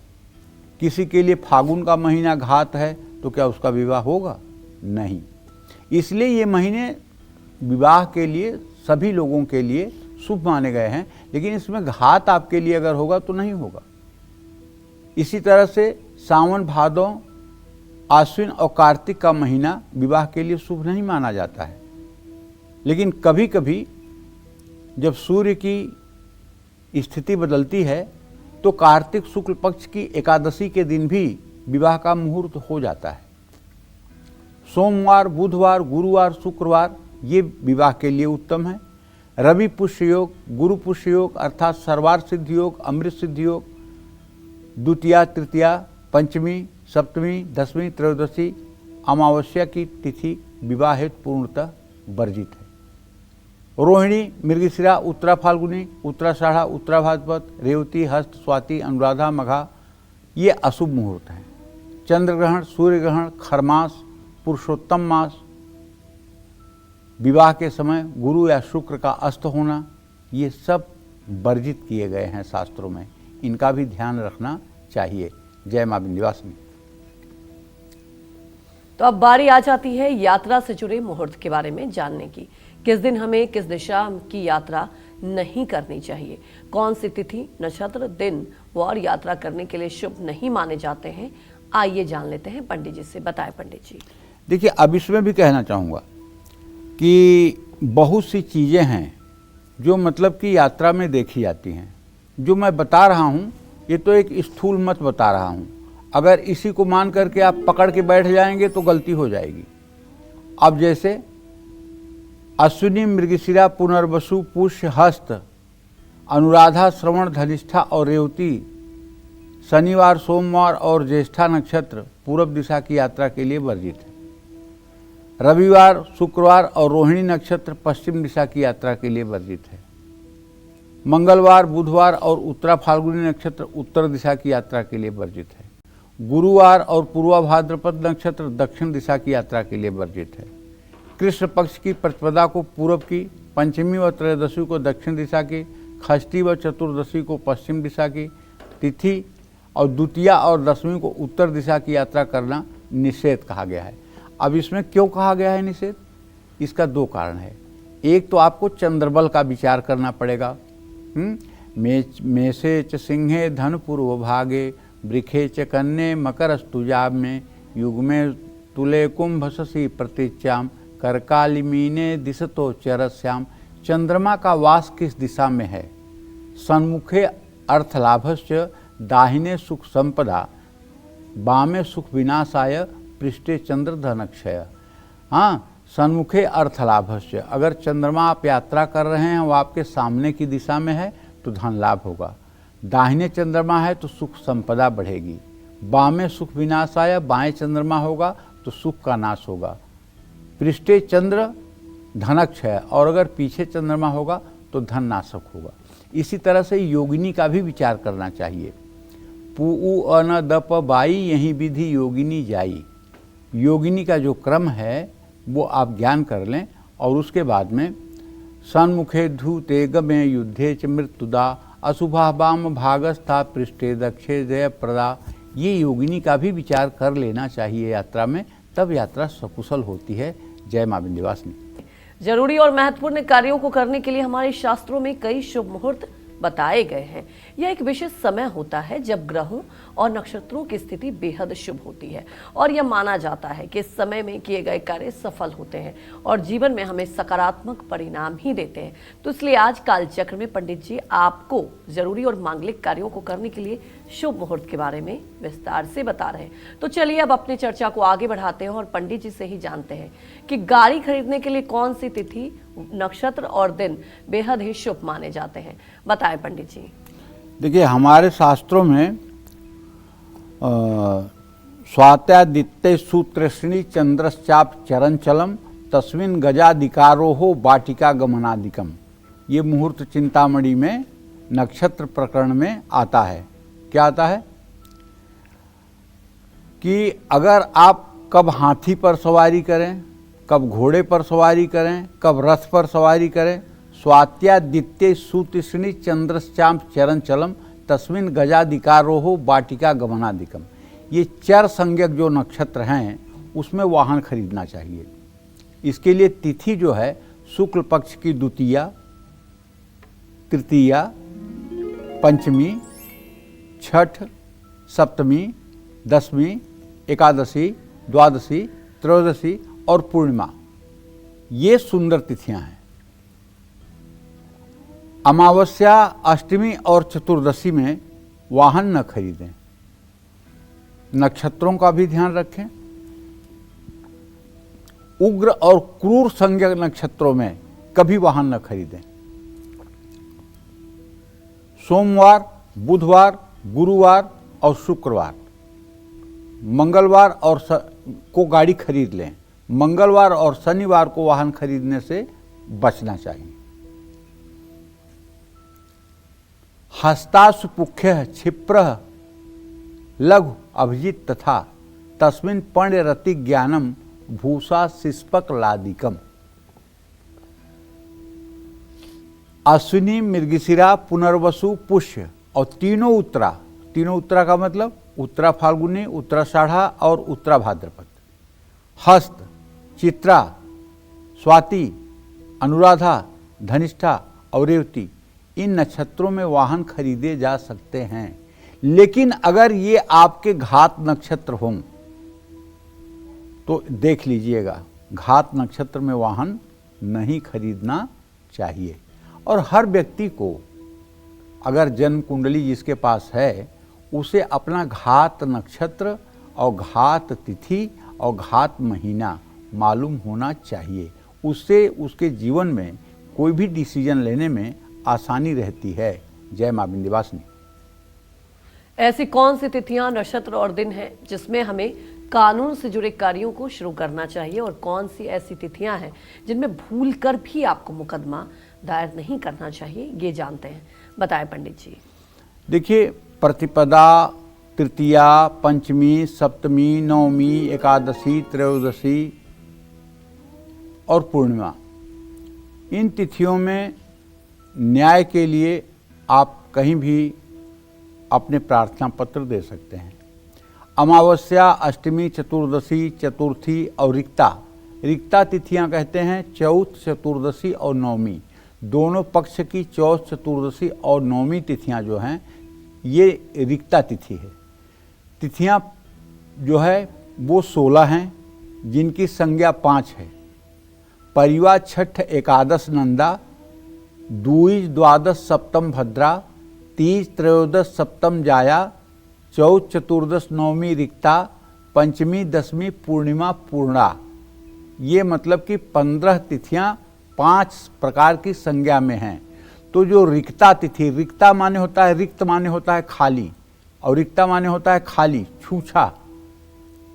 किसी के लिए फागुन का महीना घात है, तो क्या उसका विवाह होगा? नहीं। इसलिए ये महीने विवाह के लिए सभी लोगों के लिए शुभ माने गए हैं, लेकिन इसमें घात आपके लिए अगर होगा तो नहीं होगा। इसी तरह से सावन, भादौ, आश्विन और कार्तिक का महीना विवाह के लिए शुभ नहीं माना जाता है। लेकिन कभी कभी जब सूर्य की स्थिति बदलती है तो कार्तिक शुक्ल पक्ष की एकादशी के दिन भी विवाह का मुहूर्त हो जाता है। सोमवार, बुधवार, गुरुवार, शुक्रवार ये विवाह के लिए उत्तम है। रवि पुष्य योग, गुरु पुष्य योग अर्थात सर्वार्थ सिद्धि योग, अमृत सिद्धि योग, द्वितीया, तृतीया, पंचमी, सप्तमी, दसवीं, त्रयोदशी, अमावस्या की तिथि विवाह हेतु पूर्णतः वर्जित है। रोहिणी, मृगशिरा, उत्तरा फाल्गुनी, उत्तराषाढ़ा, उत्तरा भाद्रपद, रेवती, हस्त, स्वाति, अनुराधा, मघा ये अशुभ मुहूर्त हैं। चंद्र ग्रहण, सूर्य ग्रहण, खरमास, पुरुषोत्तम मास, विवाह के समय गुरु या शुक्र का अस्त होना, ये सब वर्जित किए गए हैं शास्त्रों में। इनका भी ध्यान रखना चाहिए। जय मां विंध्यवासिनी। तो अब बारी आ जाती है यात्रा से जुड़े मुहूर्त के बारे में जानने की। किस दिन हमें किस दिशा की यात्रा नहीं करनी चाहिए, कौन सी तिथि, नक्षत्र, दिन और यात्रा करने के लिए शुभ नहीं माने जाते हैं, आइए जान लेते हैं पंडित जी से। बताएं पंडित जी। देखिए, अब इसमें भी कहना चाहूँगा कि बहुत सी चीज़ें हैं जो मतलब कि यात्रा में देखी जाती हैं। जो मैं बता रहा हूँ ये तो एक स्थूल मत बता रहा हूँ। अगर इसी को मान करके आप पकड़ के बैठ जाएंगे तो गलती हो जाएगी। अब जैसे अश्विनी, मृगशिरा, पुनर्वसु, पुष्य, हस्त, अनुराधा, श्रवण, धनिष्ठा और रेवती शनिवार, सोमवार और ज्येष्ठा नक्षत्र पूर्व दिशा की यात्रा के लिए वर्जित है। रविवार, शुक्रवार और रोहिणी नक्षत्र पश्चिम दिशा की यात्रा के लिए वर्जित है। मंगलवार, बुधवार और उत्तरा फाल्गुनी नक्षत्र उत्तर दिशा की यात्रा के लिए वर्जित है। गुरुवार और पूर्वा भाद्रपद नक्षत्र दक्षिण दिशा की यात्रा के लिए वर्जित है। कृष्ण पक्ष की प्रतिपदा को पूर्व की, पंचमी व त्रयोदशी को दक्षिण दिशा की, षष्ठी व चतुर्दशी को पश्चिम दिशा की तिथि और द्वितीया और दसवीं को उत्तर दिशा की यात्रा करना निषेध कहा गया है। अब इसमें क्यों कहा गया है निषेध? इसका दो कारण है। एक तो आपको चंद्रबल का विचार करना पड़ेगा। मेषे च सिंहे धन पूर्व भागे, वृखे च कन्ये मकर स्तुजाब में, युग्मे तुले कुंभ शशि प्रतीच्याम, करकालिमीने दिशतो चरस्याम। चंद्रमा का वास किस दिशा में है? सन्मुखे अर्थलाभस्य, दाहिने सुख संपदा, बामे सुख विनाशाय, पृष्ठे चंद्र धनक्षय। हाँ, सन्मुखे अर्थलाभस्य, अगर चंद्रमा आप यात्रा कर रहे हैं वो आपके सामने की दिशा में है तो धन लाभ होगा। दाहिने चंद्रमा है तो सुख संपदा बढ़ेगी। बामे सुख विनाशाय, बाएं चंद्रमा होगा तो सुख का नाश होगा। पृष्ठे चंद्र धनक्षय, और अगर पीछे चंद्रमा होगा तो धन नाशक होगा। इसी तरह से योगिनी का भी विचार करना चाहिए। पू अन दप बाई, यही विधि योगिनी जाई। योगिनी का जो क्रम है वो आप ज्ञान कर लें और उसके बाद में सन्मुखे धूते गमे युद्धे च मृत्युदा, अशुभा वाम भागस्था, पृष्ठे दक्षे जय प्रदा। ये योगिनी का भी विचार कर लेना चाहिए यात्रा में, तब यात्रा सकुशल होती है। जय मां विंध्यवासिनी। जरूरी और महत्वपूर्ण कार्यों को करने के लिए हमारे शास्त्रों में कई शुभ मुहूर्त बताए गए हैं। यह एक विशेष समय होता है जब ग्रहों और नक्षत्रों की स्थिति बेहद शुभ होती है और यह माना जाता है कि इस समय में किए गए कार्य सफल होते हैं और जीवन में हमें सकारात्मक परिणाम ही देते हैं। तो इसलिए आज कालचक्र में पंडित जी आपको जरूरी और मांगलिक कार्यों को करने के लिए शुभ मुहूर्त के बारे में विस्तार से बता रहे हैं। तो चलिए अब अपनी चर्चा को आगे बढ़ाते हैं और पंडित जी से ही जानते हैं कि गाड़ी खरीदने के लिए कौन सी तिथि, नक्षत्र और दिन बेहद ही शुभ माने जाते हैं। बताएं पंडित जी। देखिए, हमारे शास्त्रों में स्वात्यादित्य सूत्रश्री चंद्रश्चाप चरणचलम, तस्मिन् गजाधिकारोहो वाटिका गमनादिकम, ये मुहूर्त चिंतामणि में नक्षत्र प्रकरण में आता है। क्या आता है कि अगर आप कब हाथी पर सवारी करें, कब घोड़े पर सवारी करें, कब रथ पर सवारी करें, स्वात्यादित्य सूतिष्णि चंद्रश्चाम चरणचलम, तस्मिन् गजाधिकारोहो वाटिका गमनादिकम, ये चर संज्ञक जो नक्षत्र हैं उसमें वाहन खरीदना चाहिए। इसके लिए तिथि जो है शुक्ल पक्ष की द्वितीया, तृतीया, पंचमी, छठ, सप्तमी, दसवीं, एकादशी, द्वादशी, त्रयोदशी और पूर्णिमा, ये सुंदर तिथियां हैं। अमावस्या, अष्टमी और चतुर्दशी में वाहन न खरीदें। नक्षत्रों का भी ध्यान रखें। उग्र और क्रूर संज्ञक नक्षत्रों में कभी वाहन न खरीदें। सोमवार, बुधवार, गुरुवार और शुक्रवार, मंगलवार और को गाड़ी खरीद लें। मंगलवार और शनिवार को वाहन खरीदने से बचना चाहिए। हस्तासुपुख्य क्षिप्र लघु अभिजित तथा तस्मिन् पण्यरति ज्ञानम भूषा शिष्पक लादिकम। अश्विनी, मृगशिरा, पुनर्वसु, पुष्य और तीनों उत्तरा का मतलब उत्तरा फाल्गुनी, उत्तराषाढ़ा और उत्तरा भाद्रपद, हस्त, चित्रा, स्वाति, अनुराधा, धनिष्ठा और रेवती, इन नक्षत्रों में वाहन खरीदे जा सकते हैं। लेकिन अगर ये आपके घात नक्षत्र हों तो देख लीजिएगा, घात नक्षत्र में वाहन नहीं खरीदना चाहिए। और हर व्यक्ति को अगर जन्म कुंडली जिसके पास है उसे अपना घात नक्षत्र और घात तिथि और घात महीना मालूम होना चाहिए। उससे उसके जीवन में कोई भी डिसीजन लेने में आसानी रहती है। जय मां विंध्यवासिनी। ऐसी कौन सी तिथियां, नक्षत्र और दिन हैं जिसमें हमें कानून से जुड़े कार्यों को शुरू करना चाहिए, और कौन सी ऐसी तिथियां हैं जिनमें भूलकर भी आपको मुकदमा दायर नहीं करना चाहिए, ये जानते हैं। बताएं पंडित जी। देखिए, प्रतिपदा, तृतीया, पंचमी, सप्तमी, नवमी, एकादशी, त्रयोदशी और पूर्णिमा, इन तिथियों में न्याय के लिए आप कहीं भी अपने प्रार्थना पत्र दे सकते हैं। अमावस्या, अष्टमी, चतुर्दशी, चतुर्थी और रिक्ता तिथियां कहते हैं चौथ, चतुर्दशी और नवमी। दोनों पक्ष की चौथ, चतुर्दशी और नवमी तिथियां जो हैं ये रिक्ता तिथि है। तिथियां जो है वो 16 हैं जिनकी संज्ञा 5 है। परिवा, छठ, एकादश नंदा, द्विज, द्वादश, सप्तम भद्रा, तीज, त्रयोदश, सप्तम जाया, चौथ, चतुर्दश, नवमी रिक्ता, पंचमी, दसवीं पूर्णिमा पूर्णा। ये मतलब कि 15 तिथियां 5 प्रकार की संज्ञा में हैं। तो जो रिक्ता तिथि, रिक्ता माने होता है, रिक्त माने होता है खाली, और रिक्ता माने होता है खाली, छूछा।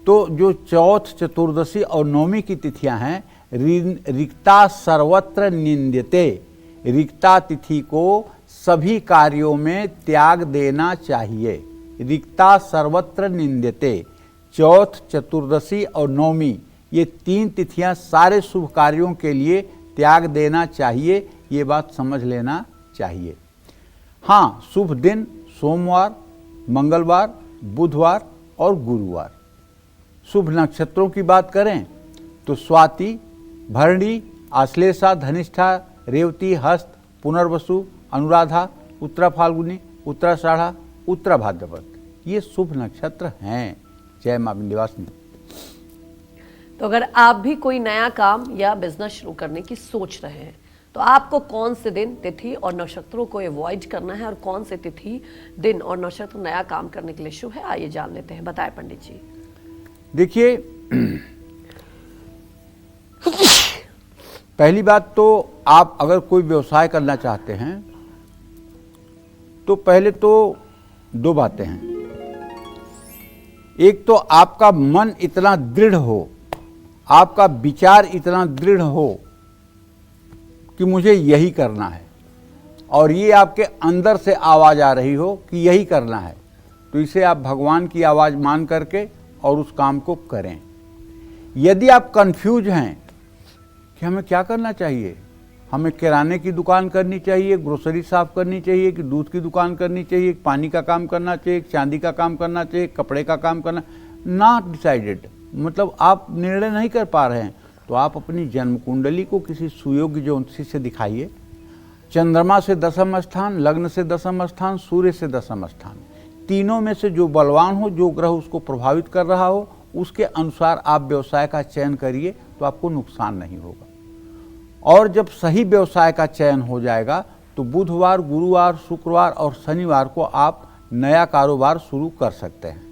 तो जो चौथ, चतुर्दशी और नवमी की तिथियां हैं, रिक्ता सर्वत्र निंद्यते, रिक्ता तिथि को सभी कार्यों में त्याग देना चाहिए। रिक्ता सर्वत्र निंद्यते, चौथ, चतुर्दशी और नवमी, ये 3 तिथियां सारे शुभ कार्यों के लिए त्याग देना चाहिए। ये बात समझ लेना चाहिए। हाँ, शुभ दिन सोमवार, मंगलवार, बुधवार और गुरुवार। शुभ नक्षत्रों की बात करें तो स्वाति, भरणी, आश्लेषा, धनिष्ठा, रेवती, हस्त, पुनर्वसु, अनुराधा, उत्तरा फाल्गुनी, उत्तराषाढ़ा, उत्तरा भाद्रपद, ये शुभ नक्षत्र हैं। जय मां विंध्यवासिनी। तो अगर आप भी कोई नया काम या बिजनेस शुरू करने की सोच रहे हैं तो आपको कौन से दिन, तिथि और नक्षत्रों को अवॉइड करना है, और कौन से तिथि, दिन और नक्षत्र नया काम करने के लिए शुभ है, आइए जान लेते हैं। बताएं पंडित जी। देखिए, पहली बात तो आप अगर कोई व्यवसाय करना चाहते हैं तो पहले तो 2 बातें हैं। एक तो आपका मन इतना दृढ़ हो, आपका विचार इतना दृढ़ हो कि मुझे यही करना है, और ये आपके अंदर से आवाज़ आ रही हो कि यही करना है, तो इसे आप भगवान की आवाज़ मान करके और उस काम को करें। यदि आप कंफ्यूज हैं कि हमें क्या करना चाहिए, हमें किराने की दुकान करनी चाहिए, ग्रोसरी साफ करनी चाहिए, कि दूध की दुकान करनी चाहिए, पानी का काम करना चाहिए, चांदी का काम करना चाहिए, कपड़े का काम करना, नॉट डिसाइडेड, मतलब आप निर्णय नहीं कर पा रहे हैं, तो आप अपनी जन्म कुंडली को किसी सुयोग्य ज्योतिषी से दिखाइए। चंद्रमा से 10वां स्थान, लग्न से 10वां स्थान, सूर्य से 10वां स्थान, तीनों में से जो बलवान हो, जो ग्रह उसको प्रभावित कर रहा हो, उसके अनुसार आप व्यवसाय का चयन करिए तो आपको नुकसान नहीं होगा। और जब सही व्यवसाय का चयन हो जाएगा तो बुधवार, गुरुवार, शुक्रवार और शनिवार को आप नया कारोबार शुरू कर सकते हैं।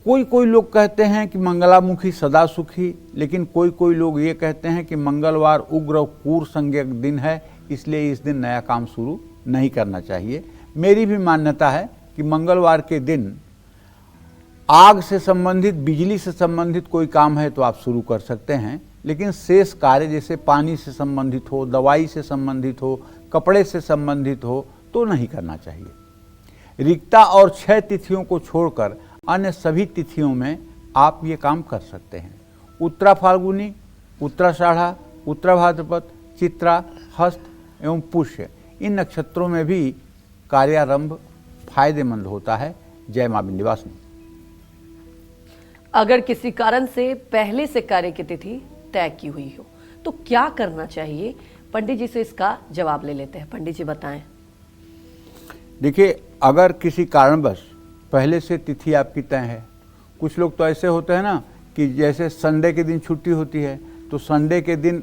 कोई कोई लोग कहते हैं कि मंगलामुखी सदा सुखी, लेकिन कोई कोई लोग ये कहते हैं कि मंगलवार उग्र और क्रूर संज्ञक दिन है, इसलिए इस दिन नया काम शुरू नहीं करना चाहिए। मेरी भी मान्यता है कि मंगलवार के दिन आग से संबंधित, बिजली से संबंधित कोई काम है तो आप शुरू कर सकते हैं, लेकिन शेष कार्य जैसे पानी से संबंधित हो, दवाई से संबंधित हो, कपड़े से संबंधित हो तो नहीं करना चाहिए। रिक्ता और 6 तिथियों को छोड़कर अन्य सभी तिथियों में आप ये काम कर सकते हैं। उत्तरा फाल्गुनी, उत्तराषाढ़ा, उत्तरा भाद्रपद, चित्रा, हस्त एवं पुष्य, इन नक्षत्रों में भी कार्यारंभ फायदेमंद होता है। जय मां विंध्यवासिनी। अगर किसी कारण से पहले से कार्य की तिथि तय की हुई हो तो क्या करना चाहिए? पंडित जी से इसका जवाब ले लेते हैं। पंडित जी बताएं। देखिए, अगर किसी कारणवश पहले से तिथि आपकी तय है, कुछ लोग तो ऐसे होते हैं ना कि जैसे संडे के दिन छुट्टी होती है तो संडे के दिन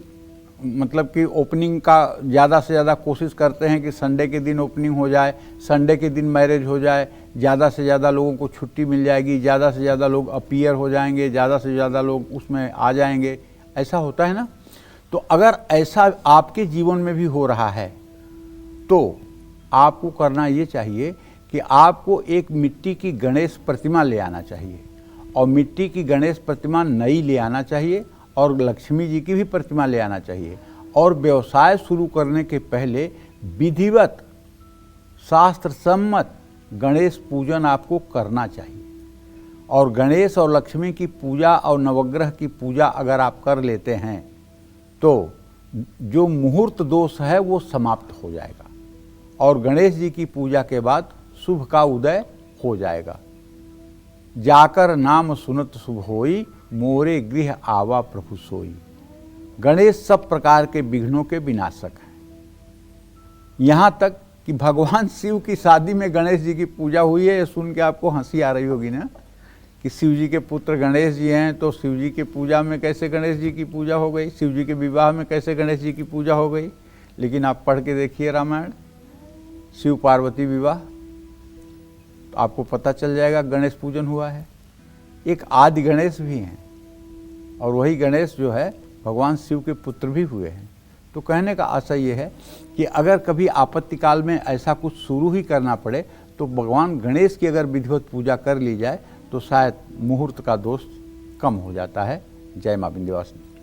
मतलब कि ओपनिंग का ज़्यादा से ज़्यादा कोशिश करते हैं कि संडे के दिन ओपनिंग हो जाए, संडे के दिन मैरिज हो जाए, ज़्यादा से ज़्यादा लोगों को छुट्टी मिल जाएगी, ज़्यादा से ज़्यादा लोग अपीयर हो जाएंगे, ज़्यादा से ज़्यादा लोग उसमें आ जाएंगे, ऐसा होता है ना। तो अगर ऐसा आपके जीवन में भी हो रहा है तो आपको करना ये चाहिए कि आपको एक मिट्टी की गणेश प्रतिमा ले आना चाहिए, और मिट्टी की गणेश प्रतिमा नई ले आना चाहिए, और लक्ष्मी जी की भी प्रतिमा ले आना चाहिए। और व्यवसाय शुरू करने के पहले विधिवत शास्त्र सम्मत गणेश पूजन आपको करना चाहिए। और गणेश और लक्ष्मी की पूजा और नवग्रह की पूजा अगर आप कर लेते हैं तो जो मुहूर्त दोष है वो समाप्त हो जाएगा, और गणेश जी की पूजा के बाद शुभ का उदय हो जाएगा। जाकर नाम सुनत शुभ होई, मोरे गृह आवा प्रभु सोई। गणेश सब प्रकार के विघ्नों के विनाशक हैं। यहाँ तक कि भगवान शिव की शादी में गणेश जी की पूजा हुई है। ये सुन के आपको हंसी आ रही होगी ना कि शिव जी के पुत्र गणेश जी हैं, तो शिव जी के पूजा में कैसे गणेश जी की पूजा हो गई, शिव जी के विवाह में कैसे गणेश जी की पूजा हो गई। लेकिन आप पढ़ के देखिए रामायण, शिव पार्वती विवाह, तो आपको पता चल जाएगा गणेश पूजन हुआ है। एक आदि गणेश भी हैं, और वही गणेश जो है भगवान शिव के पुत्र भी हुए हैं। तो कहने का आशय ये है कि अगर कभी आपत्ति काल में ऐसा कुछ शुरू ही करना पड़े तो भगवान गणेश की अगर विधिवत पूजा कर ली जाए तो शायद मुहूर्त का दोष कम हो जाता है। जय मां विंध्यवासिनी।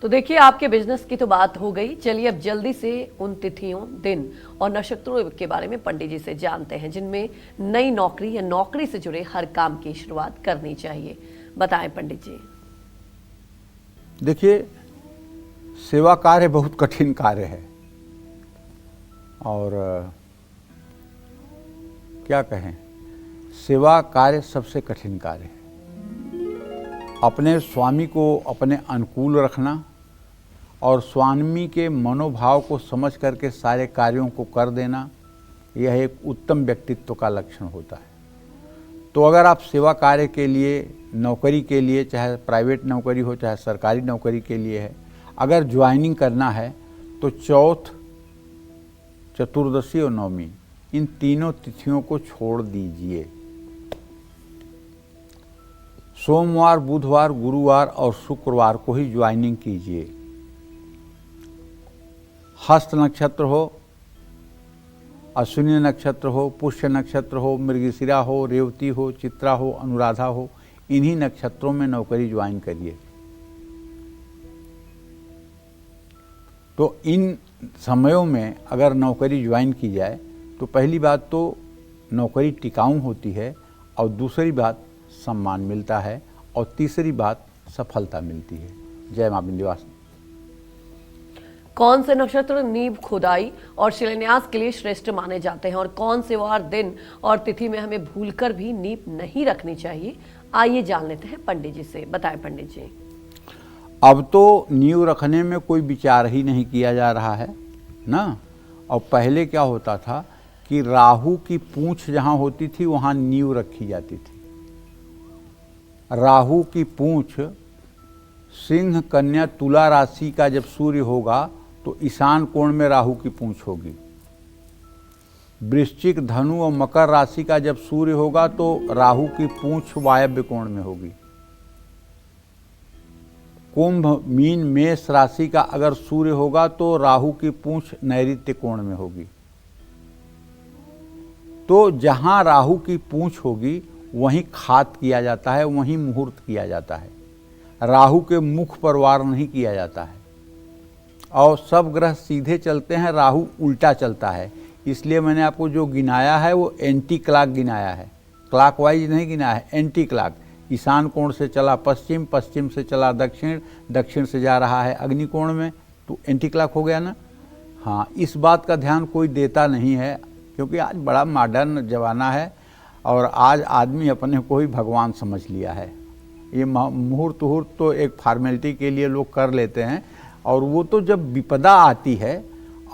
तो देखिए, आपके बिजनेस की तो बात हो गई। चलिए अब जल्दी से उन तिथियों, दिन और नक्षत्रों के बारे में पंडित जी से जानते हैं जिनमें नई नौकरी या नौकरी से जुड़े हर काम की शुरुआत करनी चाहिए। बताएं पंडित जी। देखिए, सेवा कार्य बहुत कठिन कार्य है, और क्या कहें, सेवा कार्य सबसे कठिन कार्य है। अपने स्वामी को अपने अनुकूल रखना और स्वामी के मनोभाव को समझ करके सारे कार्यों को कर देना, यह एक उत्तम व्यक्तित्व का लक्षण होता है। तो अगर आप सेवा कार्य के लिए, नौकरी के लिए, चाहे प्राइवेट नौकरी हो चाहे सरकारी नौकरी के लिए है, अगर ज्वाइनिंग करना है तो चौथ, चतुर्दशी और नवमी, इन तीनों तिथियों को छोड़ दीजिए। सोमवार, बुधवार, गुरुवार और शुक्रवार को ही ज्वाइनिंग कीजिए। हस्त नक्षत्र हो, अश्विनी नक्षत्र हो, पुष्य नक्षत्र हो, मृगशिरा हो, रेवती हो, चित्रा हो, अनुराधा हो, इन्हीं नक्षत्रों में नौकरी ज्वाइन करिए। तो इन समयों में अगर नौकरी ज्वाइन की जाए तो पहली बात तो नौकरी टिकाऊ होती है, और दूसरी बात सम्मान मिलता है, और तीसरी बात सफलता मिलती है। जय मां विंध्यवासिनी। कौन से नक्षत्र नींव खुदाई और शिलान्यास के लिए श्रेष्ठ माने जाते हैं, और कौन से वार, दिन और तिथि में हमें भूलकर भी नींव नहीं रखनी चाहिए? आइए जान लेते हैं पंडित जी से। बताएं पंडित जी। अब तो नींव रखने में कोई विचार ही नहीं किया जा रहा है ना। और पहले क्या होता था कि राहु की पूंछ जहाँ होती थी वहाँ नींव रखी जाती थी। राहु की पूंछ सिंह, कन्या, तुला राशि का जब सूर्य होगा तो ईशान कोण में राहु की पूंछ होगी। वृश्चिक, धनु और मकर राशि का जब सूर्य होगा तो राहु की पूंछ वायव्य कोण में होगी। कुंभ, मीन, मेष राशि का अगर सूर्य होगा तो राहु की पूंछ नैऋत्य कोण में होगी। तो जहां राहु की पूंछ होगी वहीं खात किया जाता है, वहीं मुहूर्त किया जाता है। राहु के मुख पर वार नहीं किया जाता है। और सब ग्रह सीधे चलते हैं, राहु उल्टा चलता है। इसलिए मैंने आपको जो गिनाया है वो एंटी क्लॉक गिनाया है, क्लॉकवाइज नहीं गिनाया है, एंटी क्लॉक। ईशान कोण से चला पश्चिम, पश्चिम से चला दक्षिण, दक्षिण से जा रहा है अग्नि कोण में, तो एंटी क्लॉक हो गया ना। हाँ, इस बात का ध्यान कोई देता नहीं है, क्योंकि आज बड़ा मॉडर्न ज़माना है और आज आदमी अपने को ही भगवान समझ लिया है। ये मुहूर्त वहूर्त तो एक फॉर्मेलिटी के लिए लोग कर लेते हैं, और वो तो जब विपदा आती है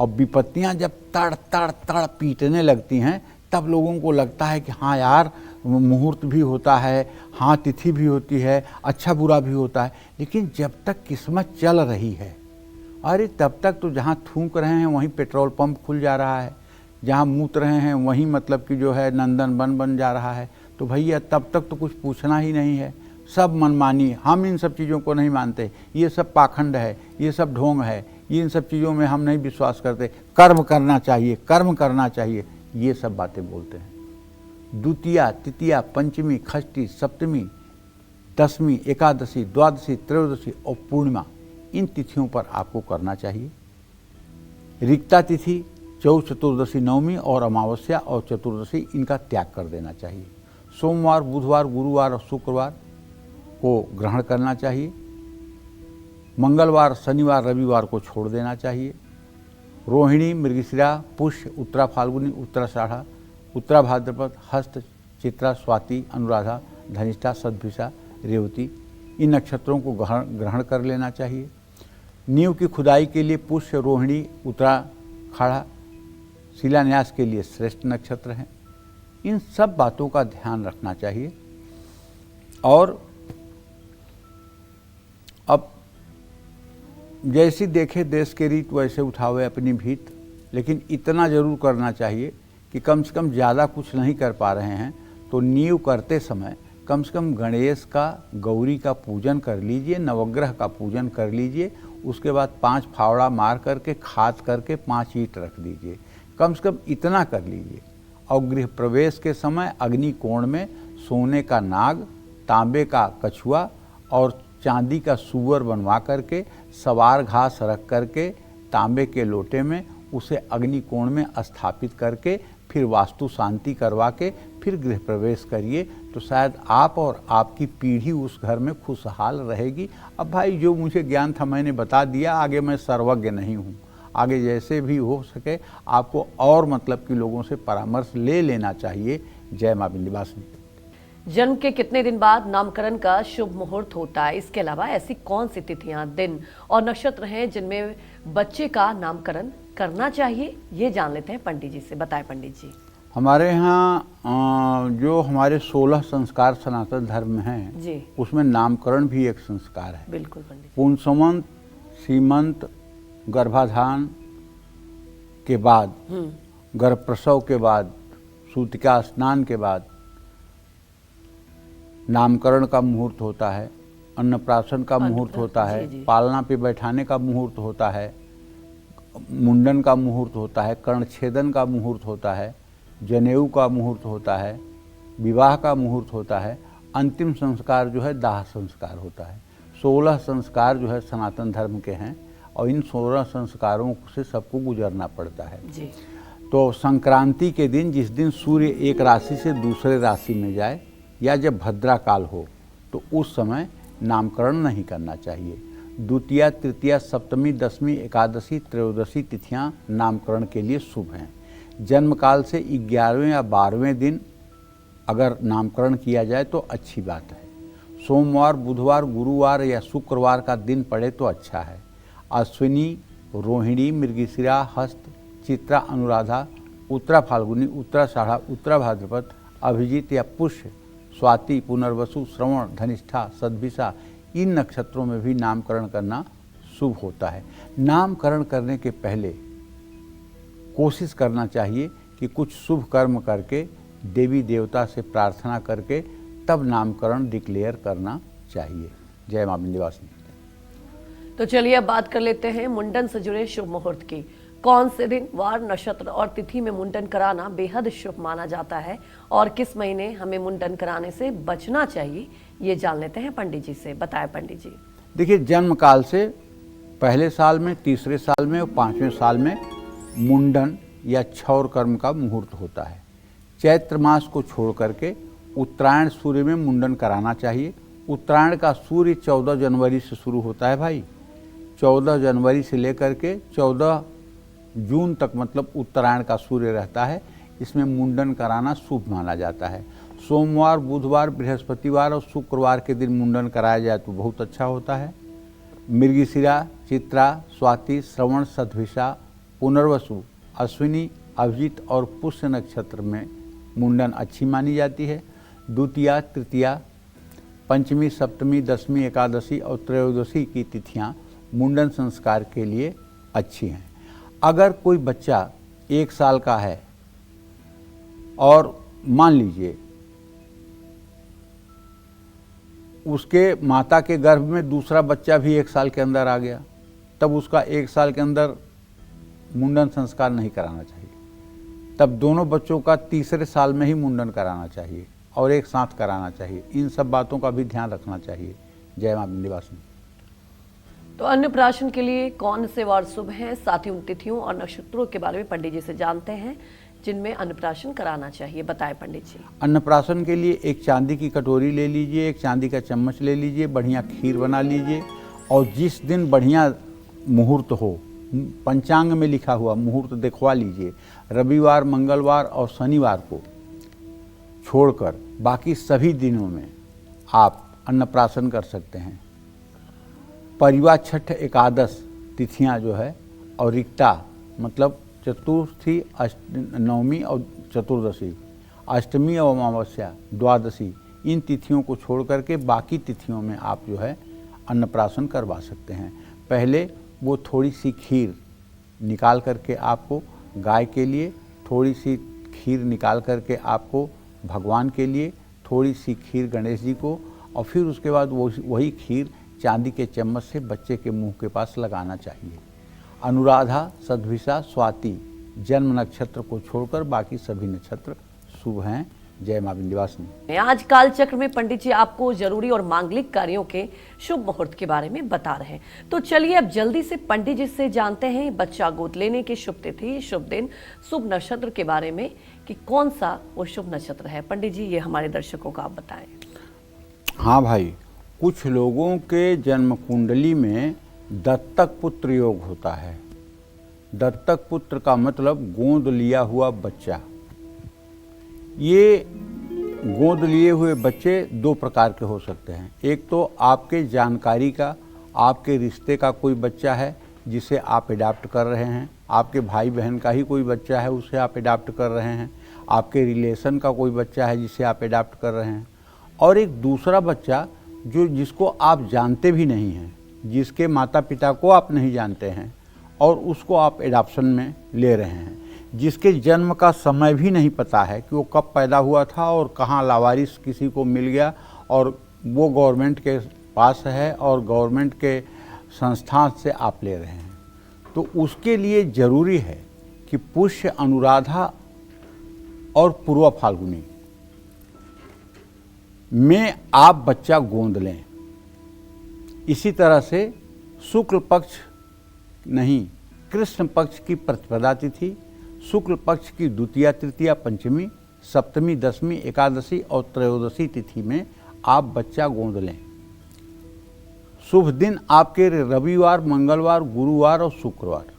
और विपत्तियां जब तड़ तड़ तड़ पीटने लगती हैं तब लोगों को लगता है कि हाँ यार, मुहूर्त भी होता है, हाँ तिथि भी होती है, अच्छा बुरा भी होता है। लेकिन जब तक किस्मत चल रही है, अरे तब तक तो जहाँ थूक रहे हैं वहीं पेट्रोल पंप खुल जा रहा है, जहाँ मूत रहे हैं वहीं मतलब कि जो है नंदन बन जा रहा है। तो भैया तब तक तो कुछ पूछना ही नहीं है, सब मनमानी। हम इन सब चीज़ों को नहीं मानते, ये सब पाखंड है, ये सब ढोंग है, ये इन सब चीज़ों में हम नहीं विश्वास करते। कर्म करना चाहिए, कर्म करना चाहिए, ये सब बातें बोलते हैं। द्वितीया, तृतीया, पंचमी, षष्ठी, सप्तमी, दशमी, एकादशी, द्वादशी, त्रयोदशी और पूर्णिमा, इन तिथियों पर आपको करना चाहिए। रिक्ता तिथि, चौथ, चतुर्दशी, नवमी और अमावस्या और चतुर्दशी, इनका त्याग कर देना चाहिए। सोमवार, बुधवार, गुरुवार और शुक्रवार को ग्रहण करना चाहिए। मंगलवार, शनिवार, रविवार को छोड़ देना चाहिए। रोहिणी, मृगशिरा, पुष्य, उत्तरा फाल्गुनी, उत्तराषाढ़ा, उत्तरा भाद्रपद, हस्त, चित्रा, स्वाति, अनुराधा, धनिष्ठा, सतभिषा, रेवती, इन नक्षत्रों को ग्रहण कर लेना चाहिए। नींव की खुदाई के लिए पुष्य, रोहिणी, उत्तराषाढ़ा शिलान्यास के लिए श्रेष्ठ नक्षत्र हैं। इन सब बातों का ध्यान रखना चाहिए। और अब जैसी देखे देश के रीत वैसे उठावे अपनी भीत, लेकिन इतना जरूर करना चाहिए कि कम से कम ज़्यादा कुछ नहीं कर पा रहे हैं तो नींव करते समय कम से कम गणेश का, गौरी का पूजन कर लीजिए, नवग्रह का पूजन कर लीजिए। उसके बाद 5 फावड़ा मार करके, खाद करके 5 ईंट रख दीजिए, कम से कम इतना कर लीजिए। और गृह प्रवेश के समय अग्नि कोण में सोने का नाग, तांबे का कछुआ और चांदी का सूअर बनवा करके, सवार घास रख करके, तांबे के लोटे में उसे अग्नि कोण में स्थापित करके, फिर वास्तु शांति करवा के फिर गृह प्रवेश करिए, तो शायद आप और आपकी पीढ़ी उस घर में खुशहाल रहेगी। अब भाई जो मुझे ज्ञान था मैंने बता दिया, आगे मैं सर्वज्ञ नहीं हूँ। आगे जैसे भी हो सके आपको और मतलब कि लोगों से परामर्श ले लेना चाहिए। जय मां विंध्यवासिनी। जन्म के कितने दिन बाद नामकरण का शुभ मुहूर्त होता है? इसके अलावा ऐसी कौन सी तिथियां, दिन और नक्षत्र हैं जिनमें बच्चे का नामकरण करना चाहिए? ये जान लेते हैं पंडित जी से। बताएं पंडित जी। हमारे यहाँ जो हमारे 16 संस्कार सनातन धर्म में हैं जी, उसमें नामकरण भी एक संस्कार है। बिल्कुल पंडित। पुंसवंत, सीमंत, गर्भाधान के बाद, गर्भ प्रसव के बाद, सूतिका स्नान के बाद नामकरण का मुहूर्त होता है, अन्नप्राशन का मुहूर्त होता है, पालना पे बैठाने का मुहूर्त होता है, मुंडन का मुहूर्त होता है, कर्णछेदन का मुहूर्त होता है, जनेऊ का मुहूर्त होता है, विवाह का मुहूर्त होता है, अंतिम संस्कार जो है दाह संस्कार होता है। 16 संस्कार जो है सनातन धर्म के हैं और इन 16 संस्कारों से सबको गुजरना पड़ता है जी। तो संक्रांति के दिन, जिस दिन सूर्य एक राशि से दूसरे राशि में जाए या जब भद्रा काल हो, तो उस समय नामकरण नहीं करना चाहिए। द्वितीया, तृतीया, सप्तमी, दशमी, एकादशी, त्रयोदशी तिथियां नामकरण के लिए शुभ हैं। जन्म काल से 11वें या 12वें दिन अगर नामकरण किया जाए तो अच्छी बात है। सोमवार, बुधवार, गुरुवार या शुक्रवार का दिन पड़े तो अच्छा है। अश्विनी, रोहिणी, मृगशिरा, हस्त, चित्रा, अनुराधा, उत्तरा फाल्गुनी, उत्तराषाढ़ा, उत्तरा भाद्रपद, अभिजीत या पुष्य, स्वाति, पुनर्वसु, श्रवण, धनिष्ठा, सतभिषा, इन नक्षत्रों में भी नामकरण करना शुभ होता है। नामकरण करने के पहले कोशिश करना चाहिए कि कि कुछ शुभ कर्म करके देवी देवता से प्रार्थना करके तब नामकरण डिक्लेयर करना चाहिए। जय मां विंध्यवासिनी। तो चलिए अब बात कर लेते हैं मुंडन से जुड़े शुभ मुहूर्त की। कौन से दिन, वार, नक्षत्र और तिथि में मुंडन कराना बेहद शुभ माना जाता है और किस महीने हमें मुंडन कराने से बचना चाहिए, ये जान लेते हैं पंडित जी से। बताएं पंडित जी। देखिए, जन्म काल से पहले साल में, तीसरे साल में और 5वें साल में मुंडन या क्षौर कर्म का मुहूर्त होता है। चैत्र मास को छोड़ करके उत्तरायण सूर्य में मुंडन कराना चाहिए। उत्तरायण का सूर्य 14 जनवरी से शुरू होता है भाई। 14 जनवरी से लेकर के 14 जून तक मतलब उत्तरायण का सूर्य रहता है। इसमें मुंडन कराना शुभ माना जाता है। सोमवार, बुधवार, बृहस्पतिवार और शुक्रवार के दिन मुंडन कराया जाए तो बहुत अच्छा होता है। मृगशिरा, चित्रा, स्वाति, श्रवण, शतभिषा, पुनर्वसु, अश्विनी, अभिजित और पुष्य नक्षत्र में मुंडन अच्छी मानी जाती है। द्वितीया, तृतीया, पंचमी, सप्तमी, दसवीं, एकादशी और त्रयोदशी की तिथियां मुंडन संस्कार के लिए अच्छी हैं। अगर कोई बच्चा 1 साल का है और मान लीजिए उसके माता के गर्भ में दूसरा बच्चा भी 1 साल के अंदर आ गया, तब उसका 1 साल के अंदर मुंडन संस्कार नहीं कराना चाहिए। तब दोनों बच्चों का तीसरे साल में ही मुंडन कराना चाहिए और एक साथ कराना चाहिए। इन सब बातों का भी ध्यान रखना चाहिए। जय मां विंध्यवासिनी। तो अन्नप्राशन के लिए कौन से वार शुभ हैं, साथ ही उन तिथियों और नक्षत्रों के बारे में पंडित जी से जानते हैं जिनमें अन्नप्राशन कराना चाहिए। बताएं पंडित जी। अन्नप्राशन के लिए एक चांदी की कटोरी ले लीजिए, एक चांदी का चम्मच ले लीजिए, बढ़िया खीर बना लीजिए और जिस दिन बढ़िया मुहूर्त हो, पंचांग में लिखा हुआ मुहूर्त दिखवा लीजिए। रविवार, मंगलवार और शनिवार को छोड़कर बाकी सभी दिनों में आप अन्नप्राशन कर सकते हैं। परिवा, छठ, एकादश तिथियां जो है और रिक्ता मतलब चतुर्थी, नवमी और चतुर्दशी, अष्टमी और अमावस्या, द्वादशी, इन तिथियों को छोड़ करके बाकी तिथियों में आप जो है अन्नप्राशन करवा सकते हैं। पहले वो थोड़ी सी खीर निकाल करके आपको गाय के लिए, थोड़ी सी खीर निकाल करके आपको भगवान के लिए, थोड़ी सी खीर गणेश जी को और फिर उसके बाद वही खीर चांदी के चम्मच से बच्चे के मुंह के पास लगाना चाहिए। अनुराधा, सद्भिषा, स्वाति जन्म नक्षत्र को छोड़कर बाकी सभी नक्षत्र शुभ हैं। जय मां विंध्यवासिनी। आज काल चक्र में पंडित जी आपको जरूरी और मांगलिक कार्यों के शुभ मुहूर्त के बारे में बता रहे हैं। तो चलिए अब जल्दी से पंडित जी से जानते हैं बच्चा गोद लेने की शुभ तिथि, शुभ दिन, शुभ नक्षत्र के बारे में कि कौन सा वो शुभ नक्षत्र है। पंडित जी ये हमारे दर्शकों को आप बताएं। हाँ भाई, कुछ लोगों के जन्म कुंडली में दत्तक पुत्र योग होता है। दत्तक पुत्र का मतलब गोद लिया हुआ बच्चा। ये गोद लिए हुए बच्चे 2 प्रकार के हो सकते हैं। एक तो आपके जानकारी का, आपके रिश्ते का कोई बच्चा है जिसे आप अडॉप्ट कर रहे हैं, आपके भाई बहन का ही कोई बच्चा है उसे आप अडॉप्ट कर रहे हैं, आपके रिलेशन का कोई बच्चा है जिसे आप अडॉप्ट कर रहे हैं, और एक दूसरा बच्चा जिसको आप जानते भी नहीं हैं, जिसके माता पिता को आप नहीं जानते हैं और उसको आप एडॉप्शन में ले रहे हैं, जिसके जन्म का समय भी नहीं पता है कि वो कब पैदा हुआ था और कहाँ लावारिस किसी को मिल गया और वो गवर्नमेंट के पास है और गवर्नमेंट के संस्थान से आप ले रहे हैं। तो उसके लिए ज़रूरी है कि पुष्य, अनुराधा और पूर्व फाल्गुनी में आप बच्चा गोद लें। इसी तरह से शुक्ल पक्ष नहीं, कृष्ण पक्ष की प्रतिपदा तिथि, शुक्ल पक्ष की द्वितीया, तृतीया, पंचमी, सप्तमी, दसवीं, एकादशी और त्रयोदशी तिथि में आप बच्चा गोद लें। शुभ दिन आपके रविवार, मंगलवार, गुरुवार और शुक्रवार।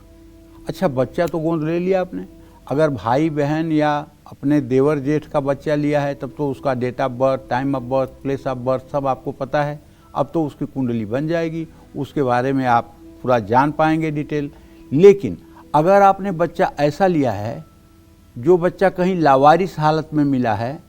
अच्छा, बच्चा तो गोद ले लिया आपने। अगर भाई बहन या अपने देवर जेठ का बच्चा लिया है तब तो उसका date of birth, time of birth, place of birth सब आपको पता है। अब तो उसकी कुंडली बन जाएगी, उसके बारे में आप पूरा जान पाएंगे डिटेल। लेकिन अगर आपने बच्चा ऐसा लिया है जो बच्चा कहीं लावारिस हालत में मिला है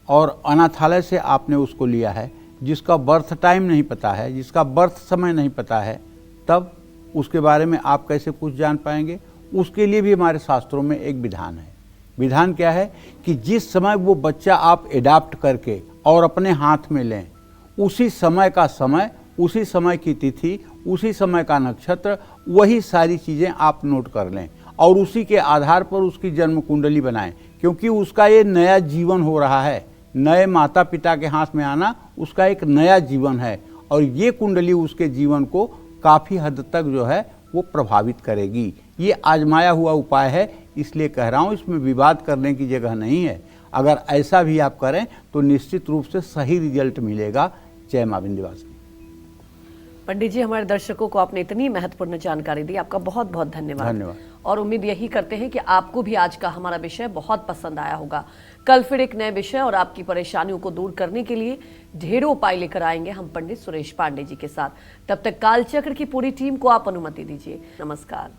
और अनाथालय से आपने उसको लिया है, जिसका बर्थ टाइम नहीं पता है, जिसका बर्थ समय नहीं पता है, तब उसके बारे में आप कैसे कुछ जान पाएंगे। उसके लिए भी हमारे शास्त्रों में एक विधान है विधान क्या है कि जिस समय वो बच्चा आप एडाप्ट करके और अपने हाथ में लें, उसी समय का समय, उसी समय की तिथि, उसी समय का नक्षत्र, वही सारी चीज़ें आप नोट कर लें और उसी के आधार पर उसकी जन्म कुंडली बनाएं, क्योंकि उसका ये नया जीवन हो रहा है। नए माता पिता के हाथ में आना उसका एक नया जीवन है और ये कुंडली उसके जीवन को काफ़ी हद तक जो है वो प्रभावित करेगी। ये आजमाया हुआ उपाय है, इसलिए कह रहा हूँ, इसमें विवाद करने की जगह नहीं है। अगर ऐसा भी आप करें तो निश्चित रूप से सही रिजल्ट मिलेगा। जय मां विंध्यवासिनी। पंडित जी, हमारे दर्शकों को आपने इतनी महत्वपूर्ण जानकारी दी, आपका बहुत बहुत धन्यवाद। धन्यवाद। और उम्मीद यही करते हैं कि आपको भी आज का हमारा विषय बहुत पसंद आया होगा। कल फिर एक नए विषय और आपकी परेशानियों को दूर करने के लिए ढेरों उपाय लेकर आएंगे हम पंडित सुरेश पांडे जी के साथ। तब तक कालचक्र की पूरी टीम को आप अनुमति दीजिए। नमस्कार।